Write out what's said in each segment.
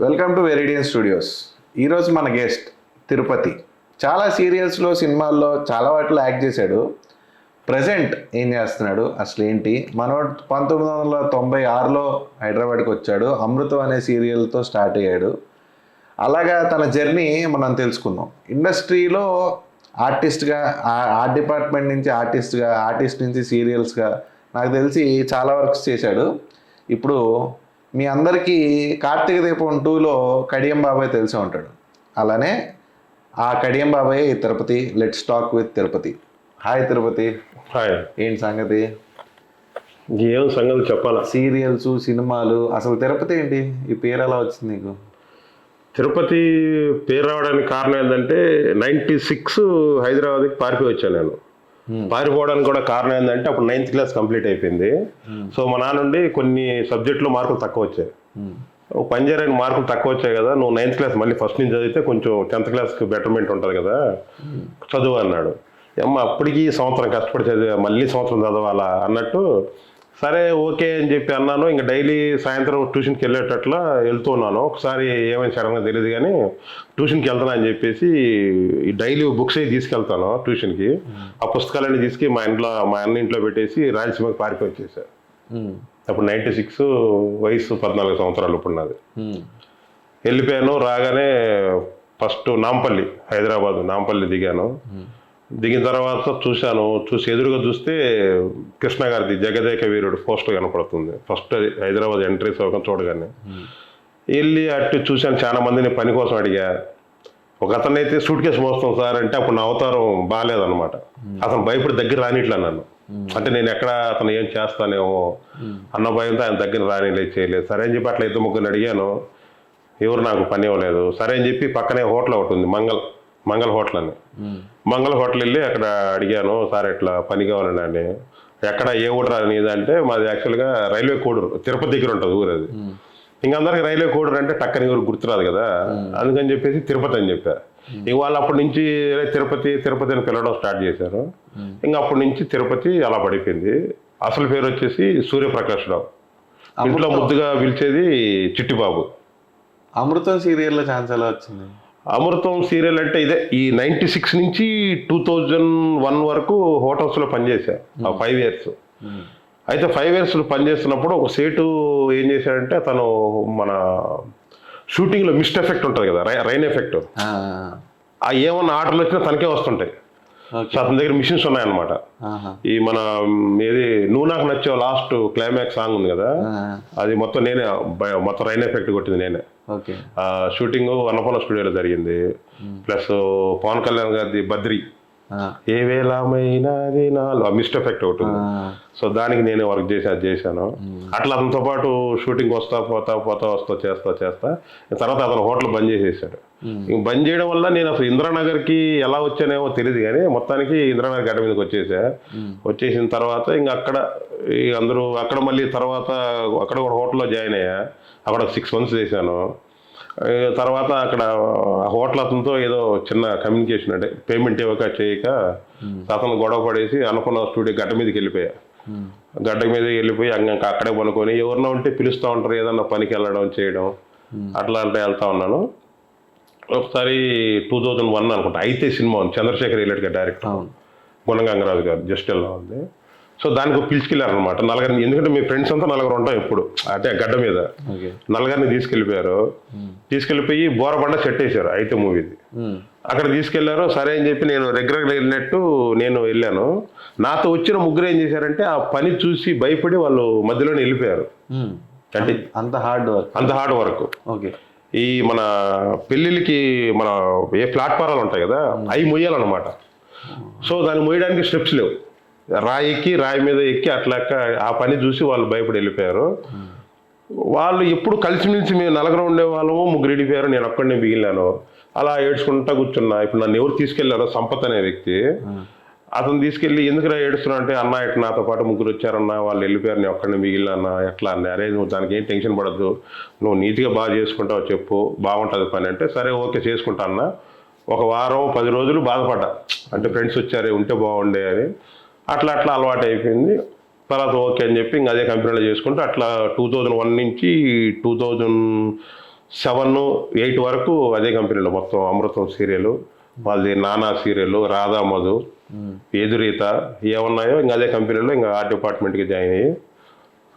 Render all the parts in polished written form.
Welcome to Veridian studios. ఈరోజు మన guest Tirupati. చాలా సీరియల్స్లో, సినిమాల్లో చాలా వాటిలో యాక్ట్ చేశాడు. ప్రజెంట్ ఏం చేస్తున్నాడు, అసలు ఏంటి? మనోడు 1996లో హైదరాబాద్కి వచ్చాడు. అమృతం అనే సీరియల్తో స్టార్ట్ అయ్యాడు. అలాగా తన జర్నీ మనం తెలుసుకుందాం. ఇండస్ట్రీలో ఆర్టిస్ట్గా, ఆర్ట్ డిపార్ట్మెంట్ నుంచి ఆర్టిస్ట్గా, ఆర్టిస్ట్ నుంచి సీరియల్స్గా నాకు తెలిసి చాలా వర్క్స్ చేశాడు. ఇప్పుడు మీ అందరికీ కార్తీక దీపం 2లో కడియం బాబాయ్ తెలిసే ఉంటాడు. అలానే ఆ కడియం బాబాయ్ Tirupati. Let's talk with Tirupati. Hi Tirupati. Hi. ఏంటి సంగతి? ఏం సంగతి చెప్పాలా? సీరియల్స్, సినిమాలు, అసలు తిరుపతి ఏంటి? ఈ పేరు ఎలా వచ్చింది నీకు? తిరుపతి పేరు రావడానికి కారణం ఏంటంటే 96 హైదరాబాద్కి పారిపోయి వచ్చాను నేను. పారిపోవడానికి కూడా కారణం ఏంటంటే అప్పుడు 9th క్లాస్ కంప్లీట్ అయిపోయింది. సో మా నాన్న నుండి కొన్ని సబ్జెక్టులో మార్కులు తక్కువ వచ్చాయి. పంజారైన మార్కులు తక్కువ వచ్చాయి కదా, నువ్వు 9th క్లాస్ మళ్ళీ ఫస్ట్ నుంచి చదివితే కొంచెం 10th క్లాస్కి బెటర్మెంట్ ఉంటుంది కదా, చదువు అన్నాడు. అమ్మ అప్పటికి సంవత్సరం కష్టపడి చదివా, మళ్ళీ సంవత్సరం చదవాలా అన్నట్టు సరే ఓకే అని చెప్పి అన్నాను. ఇంకా డైలీ సాయంత్రం ట్యూషన్కి వెళ్ళేటట్లా వెళ్తూ ఉన్నాను. ఒకసారి ఏమైనా సడన్గా తెలియదు కానీ ట్యూషన్కి వెళ్తాను అని చెప్పేసి ఈ డైలీ బుక్స్ అవి తీసుకెళ్తాను ట్యూషన్కి. ఆ పుస్తకాలన్నీ తీసుకు మా అన్న ఇంట్లో పెట్టేసి రాయలసీమకి పారిపోయి వచ్చేసాను. అప్పుడు 96, వయసు 14 సంవత్సరాలు ఇప్పుడు నాది. వెళ్ళిపోయాను. రాగానే ఫస్ట్ నాంపల్లి, హైదరాబాద్ నాంపల్లి దిగాను. దిగిన తర్వాత చూసి ఎదురుగా చూస్తే కృష్ణ గారిది జగదేక వీరుడు పోస్టర్ కనపడుతుంది. ఫస్ట్ అది హైదరాబాద్ ఎంట్రీ చూడగానే వెళ్ళి అటు చూశాను. చాలా మందిని పని కోసం అడిగా. ఒక అతను అయితే సూట్ కేసు మోస్తాం సార్ అంటే అప్పుడు నా అవతారం బాగాలేదన్నమాట. అతను భయపడి దగ్గర రానిట్లా నన్ను. అంటే నేను ఎక్కడ అతను ఏం చేస్తానేమో అన్న భయంతో ఆయన దగ్గర చేయలేదు. సరే అని చెప్పి అట్లా 2-3 అడిగాను. ఎవరు నాకు పని ఇవ్వలేదు. సరే అని చెప్పి పక్కనే హోటల్ ఒకటి ఉంది, మంగళ హోటల్ అని. మంగళ హోటల్ వెళ్ళి అక్కడ అడిగాను, సార్ ఎట్లా పని కావాలండి అని. ఎక్కడ ఏ ఊరు రానిది అంటే మాది యాక్చువల్గా రైల్వే కోడూరు, తిరుపతి దగ్గర ఉంటుంది ఊరు అది. ఇంకా అందరికి రైల్వే కోడూరు అంటే టక్కని ఊరు గుర్తురాదు కదా, అందుకని చెప్పేసి తిరుపతి అని చెప్పారు. ఇక వాళ్ళు అప్పటి నుంచి తిరుపతి అని పిలవడం స్టార్ట్ చేశారు. ఇంకా అప్పటి నుంచి తిరుపతి అలా పడిపోయింది. అసలు పేరు వచ్చేసి సూర్యప్రకాష్ రావు. ఇంట్లో ముద్దుగా పిలిచేది చిట్టిబాబు. అమృతం సీరియల్లో ఛాన్స్ ఎలా వచ్చింది? అమృతం సీరియల్ అంటే ఇదే ఈ 96 నుంచి 2001 వరకు హోటల్స్లో పనిచేశా. 5 years. అయితే 5 years పనిచేస్తున్నప్పుడు ఒక సేటు ఏం చేశాడంటే, తను మన షూటింగ్లో మిస్ట్ ఎఫెక్ట్ ఉంటుంది కదా, రైన్ ఎఫెక్ట్, ఆ ఏమన్నా ఆర్డర్లు వచ్చినా తనకే వస్తుంటాయి. సో అతని దగ్గర మిషన్స్ ఉన్నాయన్నమాట. ఈ మన ఏది నువ్వు నాకు నచ్చావు లాస్ట్ క్లైమాక్స్ సాంగ్ ఉంది కదా, అది మొత్తం నేనే, మొత్తం రైన్ ఎఫెక్ట్ కొట్టింది నేనే. షూటింగ్ అన్నపూర్ణ స్టూడియోలో జరిగింది. ప్లస్ పవన్ కళ్యాణ్ గారిది బద్రి, ఏ వేళమైనది నాలో మిస్ట్ ఎఫెక్ట్ ఒకటి ఉంది. సో దానికి నేనే వర్క్ చేశాను. అట్లా అతనితో పాటు షూటింగ్ వస్తా చేస్తా తర్వాత అతను హోటల్ బంద్ చేసేసాడు. బంద్ చేయడం వల్ల నేను అసలు ఇంద్రానగర్కి ఎలా వచ్చానేమో తెలియదు కానీ మొత్తానికి ఇంద్రానగర్ గడ్డ మీదకి వచ్చేసిన తర్వాత ఇంకా అందరూ అక్కడ మళ్ళీ తర్వాత అక్కడ ఒక హోటల్లో జాయిన్ అయ్యా. అక్కడ 6 months చేశాను. తర్వాత అక్కడ హోటల్ అతనితో ఏదో చిన్న కమ్యూనికేషన్, అంటే పేమెంట్ చేయక అతను గొడవ పడేసి అనుకున్న స్టూడియో గడ్డ మీదకి వెళ్ళిపోయా. గడ్డ మీదకి వెళ్ళిపోయి ఇంకా అక్కడే పనుకొని ఎవరినో ఉంటే పిలుస్తూ ఉంటారు, ఏదన్నా పనికి వెళ్ళడం చేయడం అట్లా అంటే వెళ్తా ఉన్నాను. ఒకసారి 2001 అనుకుంటా అయితే సినిమా ఉంది, చంద్రశేఖర్ రిలేటెడ్గా డైరెక్టర్, గుణగంగరాజు గారు, జస్ట్ ఎలా ఉంది. సో దానికి పిలుచుకెళ్ళారనమాట నలుగురిని. ఎందుకంటే మీ ఫ్రెండ్స్ అంతా 4 ఉంటాం ఎప్పుడు అంటే గడ్డ మీద. 4 తీసుకెళ్ళిపోయి బోరబండ సెట్ వేశారు అయితే మూవీది. అక్కడ తీసుకెళ్లారు. సరే అని చెప్పి నేను రెగ్యులర్గా వెళ్ళినట్టు నేను వెళ్ళాను. నాతో వచ్చిన 3 ఏం చేశారంటే ఆ పని చూసి భయపడి వాళ్ళు మధ్యలోనే వెళ్ళిపోయారు. అంటే అంత హార్డ్ వర్క్. ఈ మన పెళ్ళిళ్ళకి మన ఏ ప్లాట్ఫారాలు ఉంటాయి కదా, అవి మొయ్యాలన్నమాట. సో దాన్ని మొయ్యడానికి స్టెప్స్ లేవు. రాయి మీద ఎక్కి అట్లా ఆ పని చూసి వాళ్ళు భయపడి వెళ్ళిపోయారు. వాళ్ళు ఎప్పుడు కలిసిమెలిసి మేము 4 ఉండేవాళ్ళము, 3 వెళ్ళిపోయారు, నేను ఒక్కడినే మిగిలినాను. అలా ఏడ్చుకుంటా కూర్చున్నా. ఇప్పుడు నన్ను ఎవరు తీసుకెళ్లారో, సంపత్ అనే వ్యక్తి, అతను తీసుకెళ్ళి ఎందుకురా ఏడుస్తున్నా అంటే, అన్న ఇట్లా నాతో పాటు 3 వచ్చారన్నా, వాళ్ళు వెళ్ళిపోయారు, నేను ఒక్కడిని మిగిలినా ఎట్లా అన్నా. అరే నువ్వు దానికి ఏం టెన్షన్ పడద్దు, నువ్వు నీట్గా బాగా చేసుకుంటావు, చెప్పు బాగుంటుంది పని అంటే, సరే ఓకే చేసుకుంటా అన్న. 1 వారం 10 రోజులు బాధపడ్డా, అంటే ఫ్రెండ్స్ వచ్చారే ఉంటే బాగుండే అని. అట్లా అలవాటు అయిపోయింది. తర్వాత ఓకే అని చెప్పి ఇంకా అదే కంపెనీలో చేసుకుంటూ అట్లా 2001 నుంచి 7, 8 వరకు అదే కంపెనీలో మొత్తం అమృతం సీరియల్, వాళ్ళది నానా సీరియల్, రాధా మధు, ఎదురీత ఏమున్నాయో ఇంకా అదే కంపెనీలో ఇంకా ఆ డిపార్ట్మెంట్కి జాయిన్ అయ్యి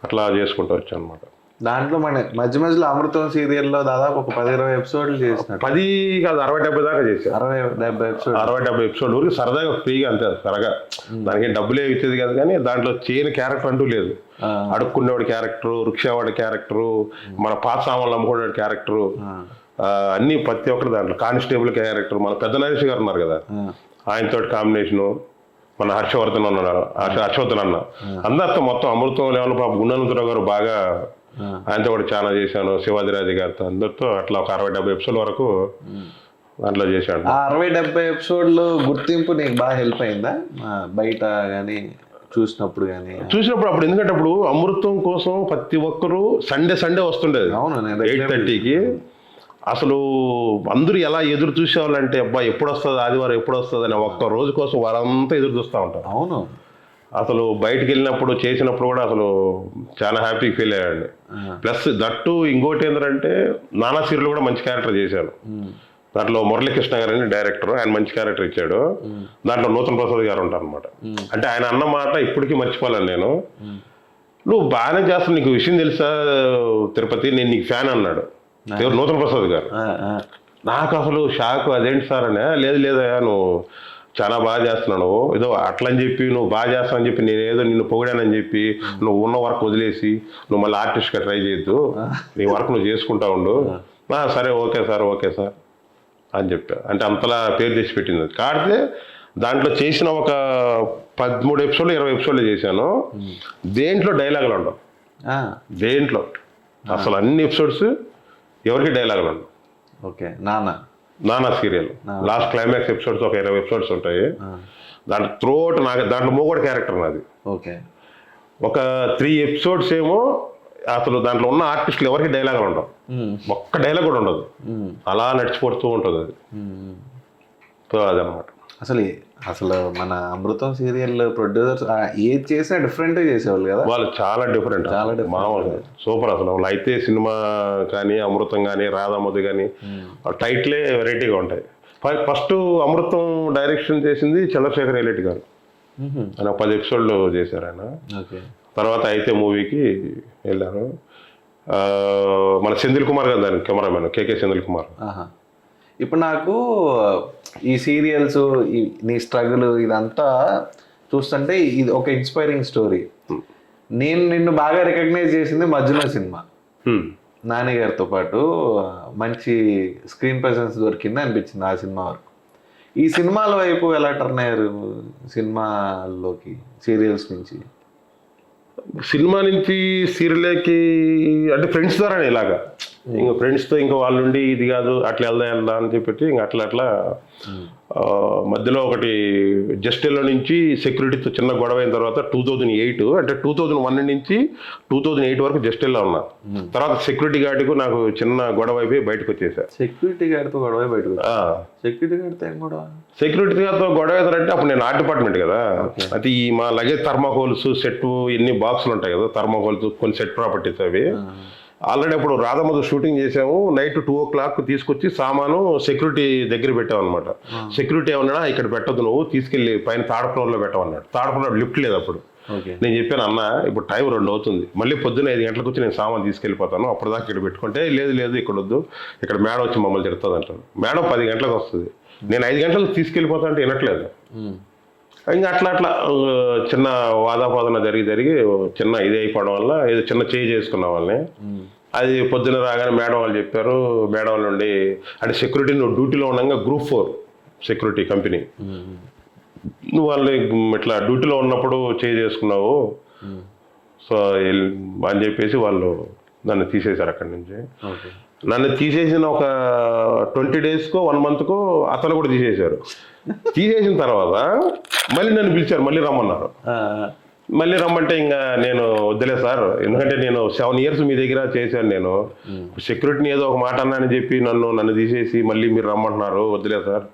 అట్లా చేసుకుంటూ వచ్చాను అనమాట. దాంట్లో మన మధ్యలో అమృతం సీరియల్లో దాదాపు ఒక 10-20 ఎపిసోడ్లు చేసినట్టు. 10 కాదు 60-70 దాకా చేశాను. 60-70 ఎపిసోడ్. 60-70 ఎపిసోడ్ ఊరికి సరదాగా ఫ్రీగా అంతే సరగా. దానికి డబ్బులే ఇచ్చేది కాదు కానీ దాంట్లో చేయని క్యారెక్టర్ అంటూ లేదు. అడుక్కునేవాడి క్యారెక్టరు, రిక్షావాడి క్యారెక్టరు, మన పాత సామాన్లు అమ్ముకునేవాడి క్యారెక్టరు, అన్ని ప్రతి ఒక్కటి దాంట్లో. కానిస్టేబుల్ క్యారెక్టర్, మన పెద్ద నరేష్ గారు ఉన్నారు కదా, ఆయనతో కాంబినేషను, మన హర్షవర్ధన్ ఉన్నాడు, హర్షవర్ధన్ అన్న, అందరితో మొత్తం అమృతం లెవెల్ పాప గుండనంతరావు గారు బాగా ఆయనతో కూడా చాలా చేశాను. శివాజీరాజు గారితో అందరితో అట్లా ఒక 60-70 ఎపిసోడ్ వరకు దాంట్లో చేశాను. ఆ 60-70 ఎపిసోడ్లు గుర్తింపు నీకు బాగా హెల్ప్ అయిందా బయట కానీ చూసినప్పుడు? అప్పుడు ఎందుకంటే అప్పుడు అమృతం కోసం ప్రతి ఒక్కరు సండే వస్తుండేది. అవును, 8:30కి. అసలు అందరూ ఎలా ఎదురు చూసేవాళ్ళంటే అబ్బా ఎప్పుడు వస్తుంది ఆదివారం, ఎప్పుడు వస్తుంది అని ఒక్క రోజు కోసం వారంతా ఎదురు చూస్తూ ఉంటారు. అవును, అసలు బయటకు వెళ్ళినప్పుడు చేసినప్పుడు కూడా అసలు చాలా హ్యాపీ ఫీల్ అయ్యాడు. ప్లస్ దట్టు ఇంకోటి ఏంటంటే నానా సీరియల్ కూడా మంచి క్యారెక్టర్ చేశాను. దాంట్లో మురళీకృష్ణ గారు అని డైరెక్టర్, ఆయన మంచి క్యారెక్టర్ ఇచ్చాడు. దాంట్లో నూతన్ ప్రసాద్ గారు ఉంటారు అనమాట. అంటే ఆయన అన్న మాట ఇప్పటికీ మర్చిపోలేను నేను. నువ్వు బాగానే చేస్తావు, నీకు విషయం తెలుసా తిరుపతి, నేను నీకు ఫ్యాన్ అన్నాడు నూతన్ ప్రసాద్ గారు. నాకు అసలు షాక్, అదేంటి సార్ అని. లేదా నువ్వు చాలా బాగా చేస్తున్నావు, ఏదో అట్లా అని చెప్పి నువ్వు బాగా చేస్తావని చెప్పి నేనేదో నిన్ను పొగిడానని చెప్పి నువ్వు ఉన్న వర్క్ వదిలేసి నువ్వు మళ్ళీ ఆర్టిస్ట్గా ట్రై చేయొద్దు, నీ వర్క్ నువ్వు చేసుకుంటా ఉండు. సరే ఓకే సార్ అని చెప్పా. అంటే అంతలా పేరు తెచ్చి పెట్టింది. కాడితే దాంట్లో చేసిన ఒక 13 ఎపిసోడ్లు 20 ఎపిసోడ్లు చేశాను. దేంట్లో డైలాగులు ఉండవు, దేంట్లో అసలు అన్ని ఎపిసోడ్స్ ఎవరికి డైలాగులు ఉండవు. ఓకే. నానా సీరియల్ లాస్ట్ క్లైమాక్స్ ఎపిసోడ్స్ ఒక 20 ఎపిసోడ్స్ ఉంటాయి. దాంట్లో త్రోట్ దాంట్లో మూగోడు క్యారెక్టర్ నాది. ఓకే. ఒక 3 ఎపిసోడ్స్ ఏమో అసలు దాంట్లో ఉన్న ఆర్టిస్టులు ఎవరికి డైలాగులు ఉండవు, ఒక్క డైలాగ్ కూడా ఉండదు, అలా నడిచిపోతూ ఉంటుంది అది. సో అదనమాట. అసలు మన అమృతం సీరియల్ ప్రొడ్యూసర్స్ ఏది చేసినా డిఫరెంట్ చేసేవాళ్ళు కదా. వాళ్ళు చాలా డిఫరెంట్ మామూలుగా సూపర్. అసలు వాళ్ళు అయితే సినిమా కానీ అమృతం కానీ రాధామధు కానీ టైటిలే వెరైటీగా ఉంటాయి. ఫస్ట్ అమృతం డైరెక్షన్ చేసింది చంద్రశేఖర్ ఎలిట్ గారు. ఆయన 10 ఎపిసోడ్లు చేశారు ఆయన. తర్వాత అయితే మూవీకి వెళ్ళాను. మన సెంధిల్ కుమార్ గారు దాని కెమెరామెన్, కేకే సెంధిల్ కుమార్. ఇప్పుడు నాకు ఈ సీరియల్స్, నీ స్ట్రగుల్ ఇదంతా చూస్తుంటే ఇది ఒక ఇన్స్పైరింగ్ స్టోరీ. నేను నిన్ను బాగా రికగ్నైజ్ చేసింది మజ్ను సినిమా. నాని గారితో పాటు మంచి స్క్రీన్ ప్రెసెన్స్ దొరికింది అనిపించింది ఆ సినిమా వరకు. ఈ సినిమాల వైపు ఎలా టర్న్ అయ్యారు సినిమాల్లోకి, సీరియల్స్ నుంచి? సినిమా నుంచి సీరియల్కి అంటే ఫ్రెండ్స్ ద్వారానే ఇలాగా, ఇంకా ఫ్రెండ్స్తో ఇంకా వాళ్ళు ఉండి ఇది కాదు అట్లా వెళ్దా అని చెప్పి ఇంకా అట్లా మధ్యలో ఒకటి జస్టిల్లో నుంచి సెక్యూరిటీతో చిన్న గొడవ అయిన తర్వాత 2008 అంటే 2001 నుంచి 2008 వరకు జస్టిల్లో ఉన్నా. తర్వాత సెక్యూరిటీ గార్డ్కు నాకు చిన్న గొడవ అయిపోయి బయటకు వచ్చేసా. సెక్యూరిటీ గార్డ్తో గొడవ బయటకు? సెక్యూరిటీ గార్డ్తో ఏం గొడవ? సెక్యూరిటీ గార్డ్తో గొడవ అవుతారంటే అప్పుడు నేను ఆర్ట్ డిపార్ట్మెంట్ కదా. అయితే ఈ మా లగేజ్ థర్మాకోల్స్ సెట్ ఎన్ని బాక్సులు ఉంటాయి కదా, థర్మాకోల్స్ కొన్ని సెట్ ప్రాపర్టీస్ అవి. ఆల్రెడీ అప్పుడు రాధామధు షూటింగ్ చేసాము. నైట్ 2 o'clock తీసుకొచ్చి సామాను సెక్యూరిటీ దగ్గర పెట్టాం అనమాట. సెక్యూరిటీ ఏమన్నా ఇక్కడ పెట్టద్దు, నువ్వు తీసుకెళ్ళి పైన 3rd floor లో పెట్టమన్నాడు. 3rd floor లిఫ్ట్ లేదు అప్పుడు. నేను చెప్పాను అన్న ఇప్పుడు టైం 2 అవుతుంది, మళ్ళీ పొద్దున్న 5 గంటలకు వచ్చి నేను సామాన్ తీసుకెళ్ళిపోతాను, అప్పటిదాకా ఇక్కడ పెట్టుకుంటే లేదు ఇక్కడ వద్దు, ఇక్కడ మేడం వచ్చి మమ్మల్ని తిడుతుంది అంటారు. మేడం 10 గంటలకు వస్తుంది, నేను 5 గంటలకు తీసుకెళ్ళిపోతా అంటే వినట్లేదు. ఇంకా అట్లా చిన్న వాదాపాదన జరిగి చిన్న ఇది అయిపోవడం వల్ల ఏదో చిన్న చేయి చేసుకున్న వాళ్ళని. అది పొద్దున్న రాగానే మేడం వాళ్ళు చెప్పారు. మేడం వాళ్ళ నుండి అంటే సెక్యూరిటీ నువ్వు డ్యూటీలో ఉండగా Group 4 సెక్యూరిటీ కంపెనీ, నువ్వు వాళ్ళు ఇట్లా డ్యూటీలో ఉన్నప్పుడు చేయి చేసుకున్నావు సో అని చెప్పేసి వాళ్ళు నన్ను తీసేశారు అక్కడి నుంచి. నన్ను తీసేసిన ఒక 20 daysకో 1 monthకో అతను కూడా తీసేశారు. తీసేసిన తర్వాత మళ్ళీ నన్ను పిలిచారు, మళ్ళీ రమ్మన్నారు. మళ్ళీ రమ్మంటే ఇంకా నేను వద్దులే సార్, ఎందుకంటే నేను 7 years మీ దగ్గర చేశాను, నేను సెక్యూరిటీని ఏదో ఒక మాట అన్నానని చెప్పి నన్ను తీసేసి మళ్ళీ మీరు రమ్మంటున్నారు, వద్దులే సార్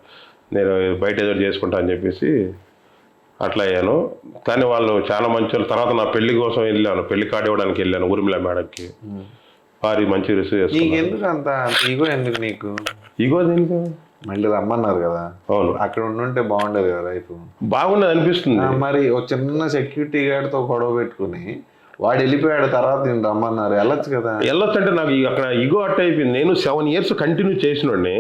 నేను బయట ఏదో చేసుకుంటా అని చెప్పేసి అట్లా అయ్యాను. కానీ వాళ్ళు చాలా మంచి వాళ్ళు. తర్వాత నా పెళ్లి కోసం వెళ్ళాను, పెళ్లి కార్డు ఇవ్వడానికి వెళ్ళాను ఊర్మిళ మేడంకి. భారీ మంచి రిసీవ్ నీకు చేసుకున్నాను. ఎందుకు అంత ఈగో ఎందుకు నీకు? ఇగో దీనికి మళ్ళీ రమ్మన్నారు కదా, అవును అక్కడ ఉండుంటే బాగుండేది కదా లైఫ్. బాగుండదు అనిపిస్తుంది. మరి ఒక చిన్న సెక్యూరిటీ గార్డ్తో గొడవ పెట్టుకుని వాడు వెళ్ళిపోయాడు, తర్వాత నేను రమ్మన్నారు, వెళ్ళొచ్చు కదా. వెళ్ళొచ్చు అంటే నాకు అక్కడ ఇగో అట్ట అయిపోయింది. నేను 7 years కంటిన్యూ చేసినోడిని,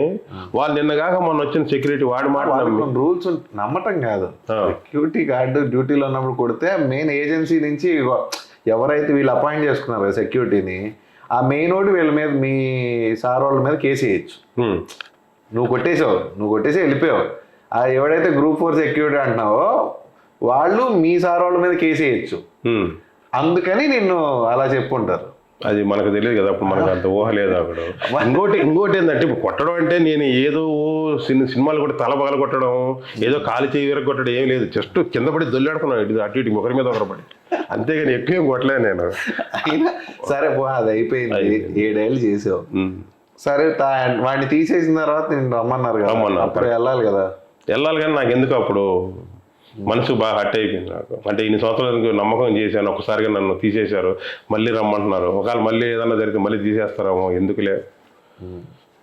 వాళ్ళు నిన్నగాక మొన్న వచ్చిన సెక్యూరిటీ వాడి మాట నమ్మి రూల్స్ నమ్మటం కాదు. సెక్యూరిటీ గార్డు డ్యూటీలో ఉన్నప్పుడు కొడితే మెయిన్ ఏజెన్సీ నుంచి ఎవరైతే వీళ్ళు అపాయింట్ చేసుకున్నారు సెక్యూరిటీని, ఆ మెయిన్ ఓడి వీళ్ళ మీద, మీ సార్ వాళ్ళ మీద కేసు వేయచ్చు. నువ్వు కొట్టేసి వెళ్ళిపోయావు. ఆ ఎవడైతే గ్రూప్ 4 సెక్యూరిటీ అంటున్నావో వాళ్ళు మీ సార్ వాళ్ళ మీద కేసు వేయచ్చు. అందుకని నిన్ను అలా చెప్పుంటారు. అది మనకు తెలియదు కదా, అప్పుడు మనకు అంత ఊహ లేదు అక్కడ. ఇంకోటి ఏంటంటే ఇప్పుడు కొట్టడం అంటే నేను ఏదో సినిమాలు కూడా తల పగల కొట్టడం, ఏదో కాలు చేయి విరగ కొట్టడం ఏం లేదు. జస్ట్ కింద పడి దొల్లాడుకున్నాను ఇటు అటు ఇటు ఒకరి మీద ఒకరు పడి, అంతేగాని ఎక్కువ ఏం కొట్టలేదు నేను. అయినా సరే అది అయిపోయింది, 7 ఏళ్ళు చేసావు. సరే వాడిని తీసేసిన తర్వాత నేను రమ్మన్నారు కదా, అప్పుడు వెళ్ళాలి కదా. వెళ్ళాలి కానీ నాకు ఎందుకు అప్పుడు మనసు బాగా హట్ అయిపోయింది నాకు. అంటే ఇన్ని సంవత్సరాలకు నమ్మకం చేశాను, ఒక్కసారిగా నన్ను తీసేశారు, మళ్ళీ రమ్మంటున్నారు. ఒకవేళ మళ్ళీ ఏదన్నా జరిగితే మళ్ళీ తీసేస్తారేమో, ఎందుకులే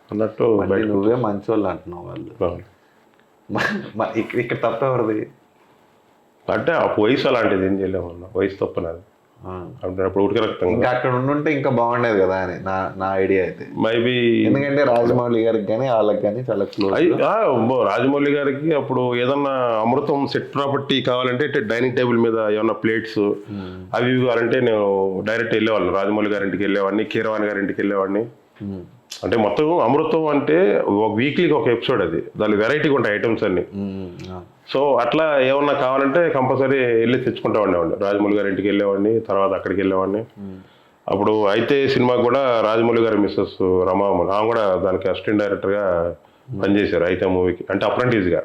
అన్నట్టు. నువ్వే మంచి వాళ్ళు అంటున్నావు. వాళ్ళు ఇక్కడ తప్ప ఎవరిది అంటే ఆ వయసు అలాంటిది, ఏం చేయలేమన్నా, వయసు తప్పనది. అప్పుడు ఉడికి రక్తం. ఇంకా అక్కడ ఉండుంటే ఇంకా బాగుండేది కదా అని నా ఐడియా అయితే. మేబీ ఎందుకంటే రాజమౌళి గారికి కానీ వాళ్ళకి కానీ చాలా క్లోజ్. రాజమౌళి గారికి అప్పుడు ఏదన్నా అమృతం సెట్ ప్రాపర్టీ కావాలంటే డైనింగ్ టేబుల్ మీద ఏమన్నా ప్లేట్స్ అవి ఇవి కావాలంటే నేను డైరెక్ట్ వెళ్ళేవాళ్ళని. రాజమౌళి గారింటికి వెళ్ళేవాడిని, కీరవాణి గారింటికి వెళ్ళేవాడిని. అంటే మొత్తం అమృతం అంటే వీక్లీకి ఒక ఎపిసోడ్, అది దాని వెరైటీగా ఉంటాయి ఐటమ్స్ అన్ని. సో అట్లా ఏమన్నా కావాలంటే కంపల్సరీ వెళ్ళి తెచ్చుకుంటా ఉండేవాడిని. రాజమౌళి గారి ఇంటికి వెళ్ళేవాడిని, తర్వాత అక్కడికి వెళ్ళేవాడిని. అప్పుడు అయితే సినిమా కూడా రాజమౌళి గారి మిస్సెస్ రమామన్, ఆమె కూడా దానికి అసిస్టెంట్ డైరెక్టర్గా పనిచేశారు అయితే మూవీకి, అంటే అప్రెంటిస్గా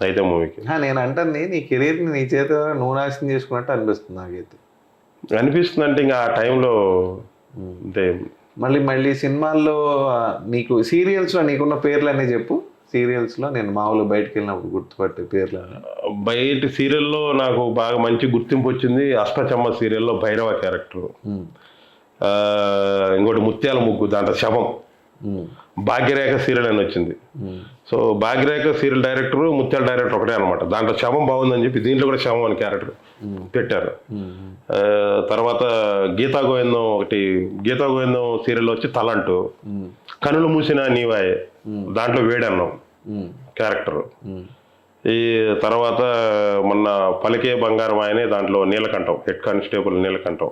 అయితే మూవీకి. నేను అంటుంది నీ కెరీర్ని నీ చేత నువ్వు నాశనం చేసుకున్నట్టు అనిపిస్తుంది నాకైతే. అనిపిస్తుంది అంటే ఇంకా ఆ టైంలో అంటే మళ్ళీ సినిమాల్లో నీకు సీరియల్స్లో నీకున్న పేర్లు అన్నీ చెప్పు. సీరియల్స్లో నేను మామూలు బయటకు వెళ్ళినప్పుడు గుర్తుపట్టే పేర్లు. బయట సీరియల్లో నాకు బాగా మంచి గుర్తింపు వచ్చింది అష్టచమ్మ సీరియల్లో భైరవ క్యారెక్టర్. ఇంకోటి ముత్యాల ముగ్గు, దాంట్లో శవం. భాగ్యరేఖ సీరియల్ అని వచ్చింది. సో భాగ్యరేఖ సీరియల్ డైరెక్టర్, ముత్యాల డైరెక్టర్ ఒకటే అనమాట. దాంట్లో శవం బాగుందని చెప్పి దీంట్లో కూడా శవం అని క్యారెక్టర్ పెట్టారు. తర్వాత గీతా గోవిందం ఒకటి, గీతా గోవిందం సీరియల్ వచ్చి తలంటూ, కనులు మూసిన నీవాయే దాంట్లో వేడన్నం క్యారెక్టర్. ఈ తర్వాత మొన్న పలికే బంగారం ఆయనే దాంట్లో నీలకంఠం, హెడ్ కానిస్టేబుల్ నీలకంఠం.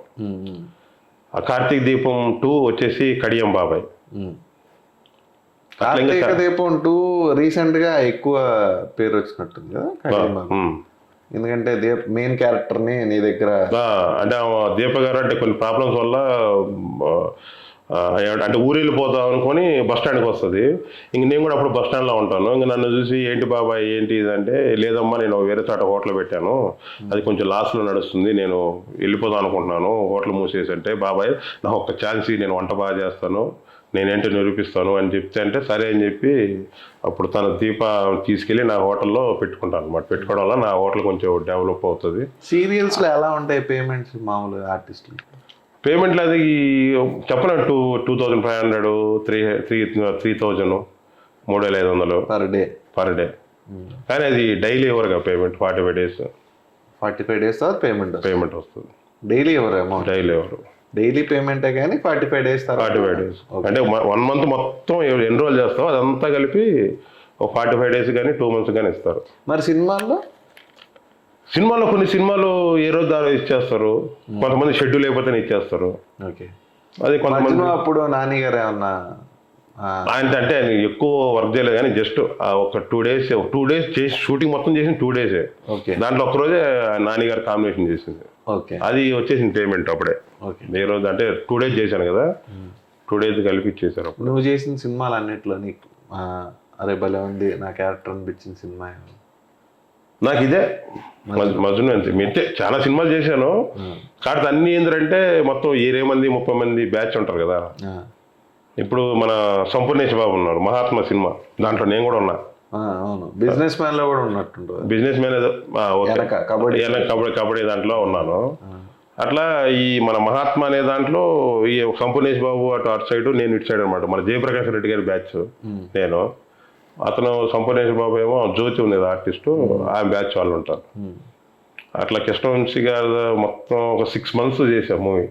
ఆ కార్తీక్ దీపం 2 వచ్చేసి కడియం బాబాయ్. కార్తీక దీపం 2 రీసెంట్ గా ఎక్కువ పేరు వచ్చినట్టుంది కదా, ఎందుకంటే మెయిన్ క్యారెక్టర్ ని నీ దగ్గర. అంటే దీప గారు అంటే కొన్ని ప్రాబ్లమ్స్ వల్ల అంటే ఊరు వెళ్ళిపోతాం అనుకొని బస్ స్టాండ్కి వస్తుంది. ఇంక నేను కూడా అప్పుడు బస్ స్టాండ్లో ఉంటాను. ఇంక నన్ను చూసి ఏంటి బాబాయ్ ఏంటి ఇదంటే, లేదమ్మా నేను వేరే చోట హోటల్ పెట్టాను, అది కొంచెం లాస్లో నడుస్తుంది, నేను వెళ్ళిపోదాం అనుకుంటున్నాను, హోటల్ మూసేసి. అంటే బాబాయ్ నాకు ఒక్క ఛాన్స్, నేను వంట బాగా చేస్తాను, నేనేంటో నిరూపిస్తాను అని చెప్తే, అంటే సరే అని చెప్పి అప్పుడు తన దీప తీసుకెళ్ళి నా హోటల్లో పెట్టుకుంటాను అనమాట. పెట్టుకోవడం వల్ల నా హోటల్ కొంచెం డెవలప్ అవుతుంది. సీరియల్స్లో ఎలా ఉంటాయి పేమెంట్స్ మామూలు ఆర్టిస్టులు? పేమెంట్లు అది చెప్పినట్టు 2500, 3000, 3500 పర్ డే. కానీ అది డైలీ ఎవరుగా పేమెంట్ 45 days. 45 days తర్వాత పేమెంట్ వస్తుంది. డైలీ ఎవరు అమౌంట్? డైలీ ఎవరు డైలీ పేమెంటే కానీ 45 days తర్వాత 45 days. అంటే 1 month మొత్తం ఎన్రోల్ చేస్తాం, అదంతా కలిపి ఒక 45 days కానీ 2 months కానీ ఇస్తారు. మరి సినిమాల్లో కొన్ని సినిమాలు ఏ రోజు దాని ఇచ్చేస్తారు, కొంతమంది షెడ్యూల్ అయిపోతే ఇచ్చేస్తారు. అది కొంతమంది. అప్పుడు నాని గారు ఏమన్నా ఆయన అంటే ఆయన ఎక్కువ వర్క్ చేయలేదు కానీ జస్ట్ ఒక 2 days చేసి షూటింగ్ మొత్తం చేసిన 2 days. దాంట్లో ఒక్కరోజే నాని గారు కాంబినేషన్ చేసింది, అది వచ్చేసింది పేమెంట్ అప్పుడే. ఏ రోజు అంటే 2 days చేశాను కదా, 2 days కలిపి ఇచ్చేసారు. నువ్వు చేసిన సినిమాలు అన్నిట్లో నీకు అరే భలే ఉంది నా క్యారెక్టర్ అనిపించిన సినిమా నాకు ఇదే మజ్ను. అంతే మిగతా చాలా సినిమాలు చేశాను, కాబట్టి అన్ని ఏంటంటే మొత్తం 20 మంది 30 మంది బ్యాచ్ ఉంటారు కదా. ఇప్పుడు మన సంపూర్ణేష్ బాబు ఉన్నారు, మహాత్మా సినిమా, దాంట్లో నేను కూడా ఉన్నా. బిజినెస్ మ్యాన్ లో కూడా ఉన్నట్టు. బిజినెస్ మ్యాన్ కబడ్డీ దాంట్లో ఉన్నాను. అట్లా ఈ మన మహాత్మా అనే దాంట్లో ఈ సంపూర్ణేష్ బాబు అటు సైడ్ నేను ఇటు సైడ్ అనమాట. మన జయప్రకాష్ రెడ్డి గారి బ్యాచ్ నేను, అతను సంపూర్ణేష్ బాబు ఏమో జ్యోతి ఉండేది ఆర్టిస్టు, ఆమె బ్యాచ్ వాళ్ళు ఉంటారు. అట్లా కృష్ణవంశీ గారు మొత్తం ఒక 6 months చేశాం మూవీ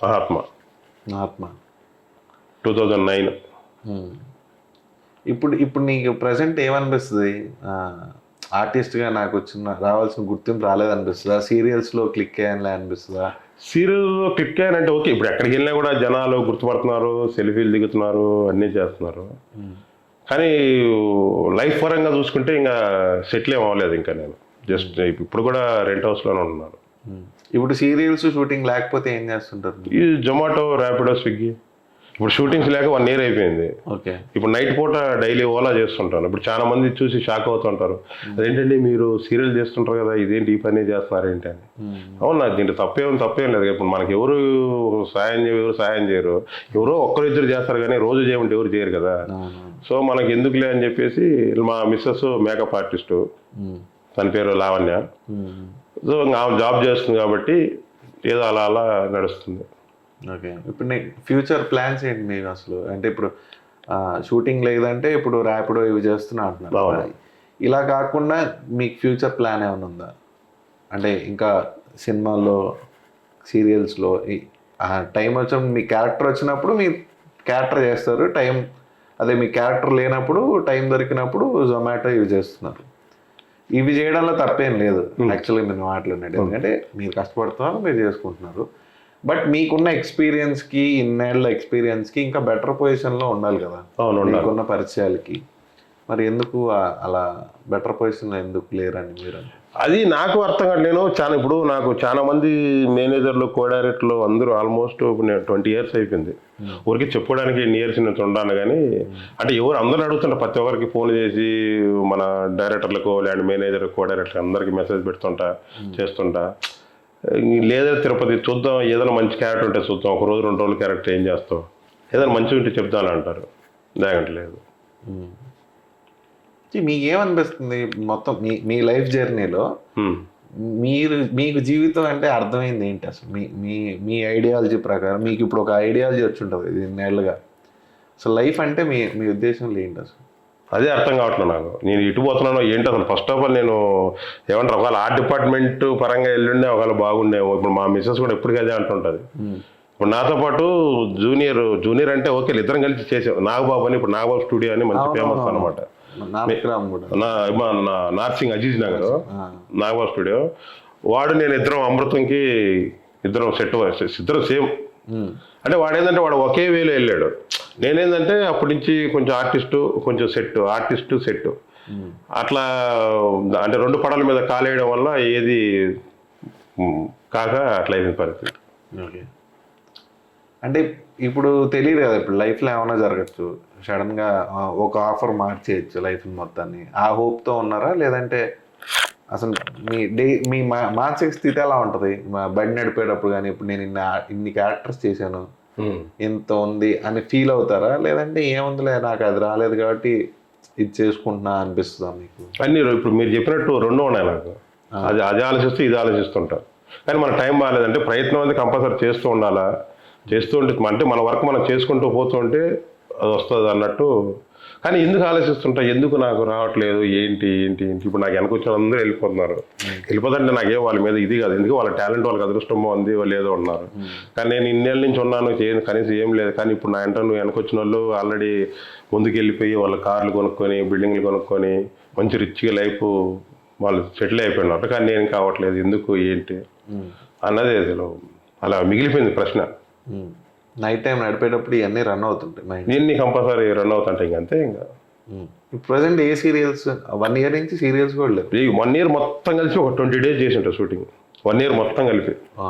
మహాత్మా. 2009. ఇప్పుడు నీకు ప్రజెంట్ ఏమనిపిస్తుంది? ఆర్టిస్ట్గా నాకు రావాల్సిన గుర్తింపు రాలేదనిపిస్తుందా? సీరియల్స్లో క్లిక్ అయ్యానులే అనిపిస్తుందా? సీరియల్లో క్లిక్ అయ్యానంటే ఓకే, ఇప్పుడు ఎక్కడికి వెళ్ళినా కూడా జనాలు గుర్తుపడుతున్నారు, సెల్ఫీలు దిగుతున్నారు, అన్నీ చేస్తున్నారు. కానీ లైఫ్ పరంగా చూసుకుంటే ఇంకా సెటిల్ ఏం అవ్వలేదు. ఇంకా నేను జస్ట్ ఇప్పుడు కూడా రెంట్ హౌస్లోనే ఉంటున్నాను. ఇప్పుడు సీరియల్స్ షూటింగ్ లేకపోతే ఏం చేస్తుంటారు? ఈ జొమాటో, ర్యాపిడో, స్విగ్గీ. ఇప్పుడు షూటింగ్స్ లేక 1 year అయిపోయింది. ఓకే. ఇప్పుడు నైట్ పూట డైలీ ఓలా చేస్తుంటాను. ఇప్పుడు చాలా మంది చూసి షాక్ అవుతుంటారు, అదేంటండి మీరు సీరియల్ చేస్తుంటారు కదా, ఇదేంటి ఈ పని చేస్తున్నారు ఏంటి అని. అవును, నాకు దీంట్లో తప్పేం లేదు. ఇప్పుడు మనకి ఎవరు సాయం చేయరు, ఎవరో ఒక్కరిద్దరు చేస్తారు కానీ రోజు చేయమంటే ఎవరు చేయరు కదా. సో మనకి ఎందుకులే అని చెప్పేసి మా మిస్సెస్ మేకప్ ఆర్టిస్టు, తన పేరు లావణ్య. సో ఆమె జాబ్ చేస్తుంది కాబట్టి ఏదో అలా నడుస్తుంది. ఓకే. ఇప్పుడు నీకు ఫ్యూచర్ ప్లాన్స్ ఏంటి మీకు అసలు? అంటే ఇప్పుడు షూటింగ్ లేదంటే ఇప్పుడు ర్యాపిడో ఇవి చేస్తున్నా అంటున్నారు. ఇలా కాకుండా మీకు ఫ్యూచర్ ప్లాన్ ఏమైనా ఉందా? అంటే ఇంకా సినిమాల్లో, సీరియల్స్లో టైం వచ్చినప్పుడు మీ క్యారెక్టర్ వచ్చినప్పుడు మీ క్యారెక్టర్ చేస్తారు, మీ క్యారెక్టర్ లేనప్పుడు టైం దొరికినప్పుడు జొమాటో ఇవి చేస్తున్నారు. ఇవి చేయడంలో తప్పేం లేదు యాక్చువల్గా మీరు మాట్లాడినట్టు. ఎందుకంటే మీరు కష్టపడుతున్నారు, మీరు చేసుకుంటున్నారు. బట్ మీకున్న ఎక్స్పీరియన్స్కి, ఇన్నేళ్ల ఎక్స్పీరియన్స్కి ఇంకా బెటర్ పొజిషన్లో ఉండాలి కదా మీకున్న పరిచయాలకి. మరి ఎందుకు అలా బెటర్ పొజిషన్లో ఎందుకు లేరని మీరు? అది నాకు అర్థం కాదు. ఇప్పుడు నాకు చాలా మంది మేనేజర్లు, కో డైరెక్టర్లు అందరూ ఆల్మోస్ట్ నేను 20 years అయిపోయింది. ఊరికి చెప్పుకోవడానికి ఎన్ని ఇయర్స్ నేను ఉండాను కానీ, అంటే అందరూ అడుగుతుంటా, ప్రతి ఒక్కరికి ఫోన్ చేసి మన డైరెక్టర్లకు లేదంటే మేనేజర్, కో డైరెక్టర్ అందరికి మెసేజ్ పెడుతుంటా, చేస్తుంటా. లేదా తిరుపతి చూద్దాం, ఏదైనా మంచి క్యారెక్టర్ ఉంటే చూద్దాం, 1 రోజు 2 రోజుల క్యారెక్టర్ ఏం చేస్తావు, ఏదైనా మంచిగా ఉంటే చెప్తాను అంటారు. లేదంటలేదు. మీకేమనిపిస్తుంది మొత్తం మీ లైఫ్ జర్నీలో మీకు జీవితం అంటే అర్థమైంది ఏంటి అసలు? మీ ఐడియాలజీ ప్రకారం మీకు ఇప్పుడు ఒక ఐడియాలజీ వచ్చి ఉంటుంది ఇది ఇన్నేళ్ళుగా. అసలు లైఫ్ అంటే మీ ఉద్దేశంలో ఏంటి అసలు? అదే అర్థం కావట్లేదు నాకు. నేను ఇటు పోతున్నానో ఏంటి అసలు. ఫస్ట్ ఆఫ్ ఆల్ నేను ఏమంటారు, ఒకవేళ ఆర్ట్ డిపార్ట్మెంట్ పరంగా వెళ్ళుండే ఒకవేళ బాగుండేమో. ఇప్పుడు మా మిస్సెస్ కూడా ఎప్పటికీ అదే అంటుంటుంది. ఇప్పుడు నాతో పాటు జూనియర్ అంటే ఓకే, ఇద్దరం కలిసి చేసాం. నాగబాబు అని, ఇప్పుడు నాగబాబు స్టూడియో అని మంచి ఫేమస్ అనమాట. నార్సింగ్ అజీజ్ నగర్ నాగబాబు స్టూడియో. వాడు నేను ఇద్దరం అమృతంకి ఇద్దరం ఇద్దరం సేమ్. అంటే వాడు ఒకే వేలో వెళ్ళాడు. నేనేందంటే అప్పటి నుంచి కొంచెం ఆర్టిస్టు, కొంచెం ఆర్టిస్టు సెట్ అట్లా, అంటే 2 పడల మీద కాలేయడం వల్ల ఏది కాక అట్లా అయిన పరిస్థితి. ఓకే. అంటే ఇప్పుడు తెలియదు కదా, ఇప్పుడు లైఫ్లో ఏమైనా జరగచ్చు, సడన్గా ఒక ఆఫర్ మార్చేయచ్చు లైఫ్ మొత్తాన్ని. ఆ హోప్తో ఉన్నారా? లేదంటే అసలు మీ మానసిక స్థితి ఎలా ఉంటుంది బండి నడిపేటప్పుడు? కానీ ఇప్పుడు నేను ఇన్ని క్యారెక్టర్స్ చేశాను, ఎంత ఉంది అని ఫీల్ అవుతారా? లేదంటే ఏముందిలే నాకు అది రాలేదు కాబట్టి ఇది చేసుకుంటున్నా అనిపిస్తుందా మీకు? అన్నీ ఇప్పుడు మీరు చెప్పినట్టు 2 ఉన్నాయి నాకు. అది ఆలోచిస్తూ ఇది ఆలోచిస్తుంటా. కానీ మన టైం బాగాలేదంటే ప్రయత్నం అనేది కంపల్సరీ చేస్తూ ఉండాలా. చేస్తూ ఉంటే అంటే మన వర్క్ మనం చేసుకుంటూ పోతుంటే అది వస్తుంది అన్నట్టు. కానీ ఎందుకు ఆలోచిస్తుంటా, ఎందుకు నాకు రావట్లేదు, ఏంటి ఇప్పుడు నాకు వెనకొచ్చిన అందరూ వెళ్ళిపోతుంటే నాకేం వాళ్ళ మీద ఇది కాదు. ఎందుకు వాళ్ళ టాలెంట్, వాళ్ళకి అదృష్టం ఉంది, వాళ్ళు ఏదో ఉన్నారు. కానీ నేను ఇన్నేళ్ళ నుంచి ఉన్నాను, కనీసం ఏం లేదు. కానీ ఇప్పుడు నా వెనకొచ్చిన వాళ్ళు ఆల్రెడీ ముందుకు వెళ్ళిపోయి వాళ్ళ కార్లు కొనుక్కొని, బిల్డింగ్లు కొనుక్కొని మంచి రిచ్గా లైఫ్ వాళ్ళు సెటిల్ అయిపోయినారు. కానీ నేను కావట్లేదు, ఎందుకు ఏంటి అన్నది అలా మిగిలిపోయింది ప్రశ్న. నైట్ టైం నడిపేటప్పుడు ఇవన్నీ రన్ అవుతుంటాయి, ఇవన్నీ కంపల్సరీ రన్ అవుతుంటాయి. ఇంకా అంతే. ఇంకా ప్రజెంట్ ఏ సీరియల్స్ 1 year నుంచి సీరియల్స్ కూడా లేవు? 1 year మొత్తం కలిసి ఒక 20 days చేసి ఉంటారు షూటింగ్. 1 year మొత్తం కలిపి. ఆ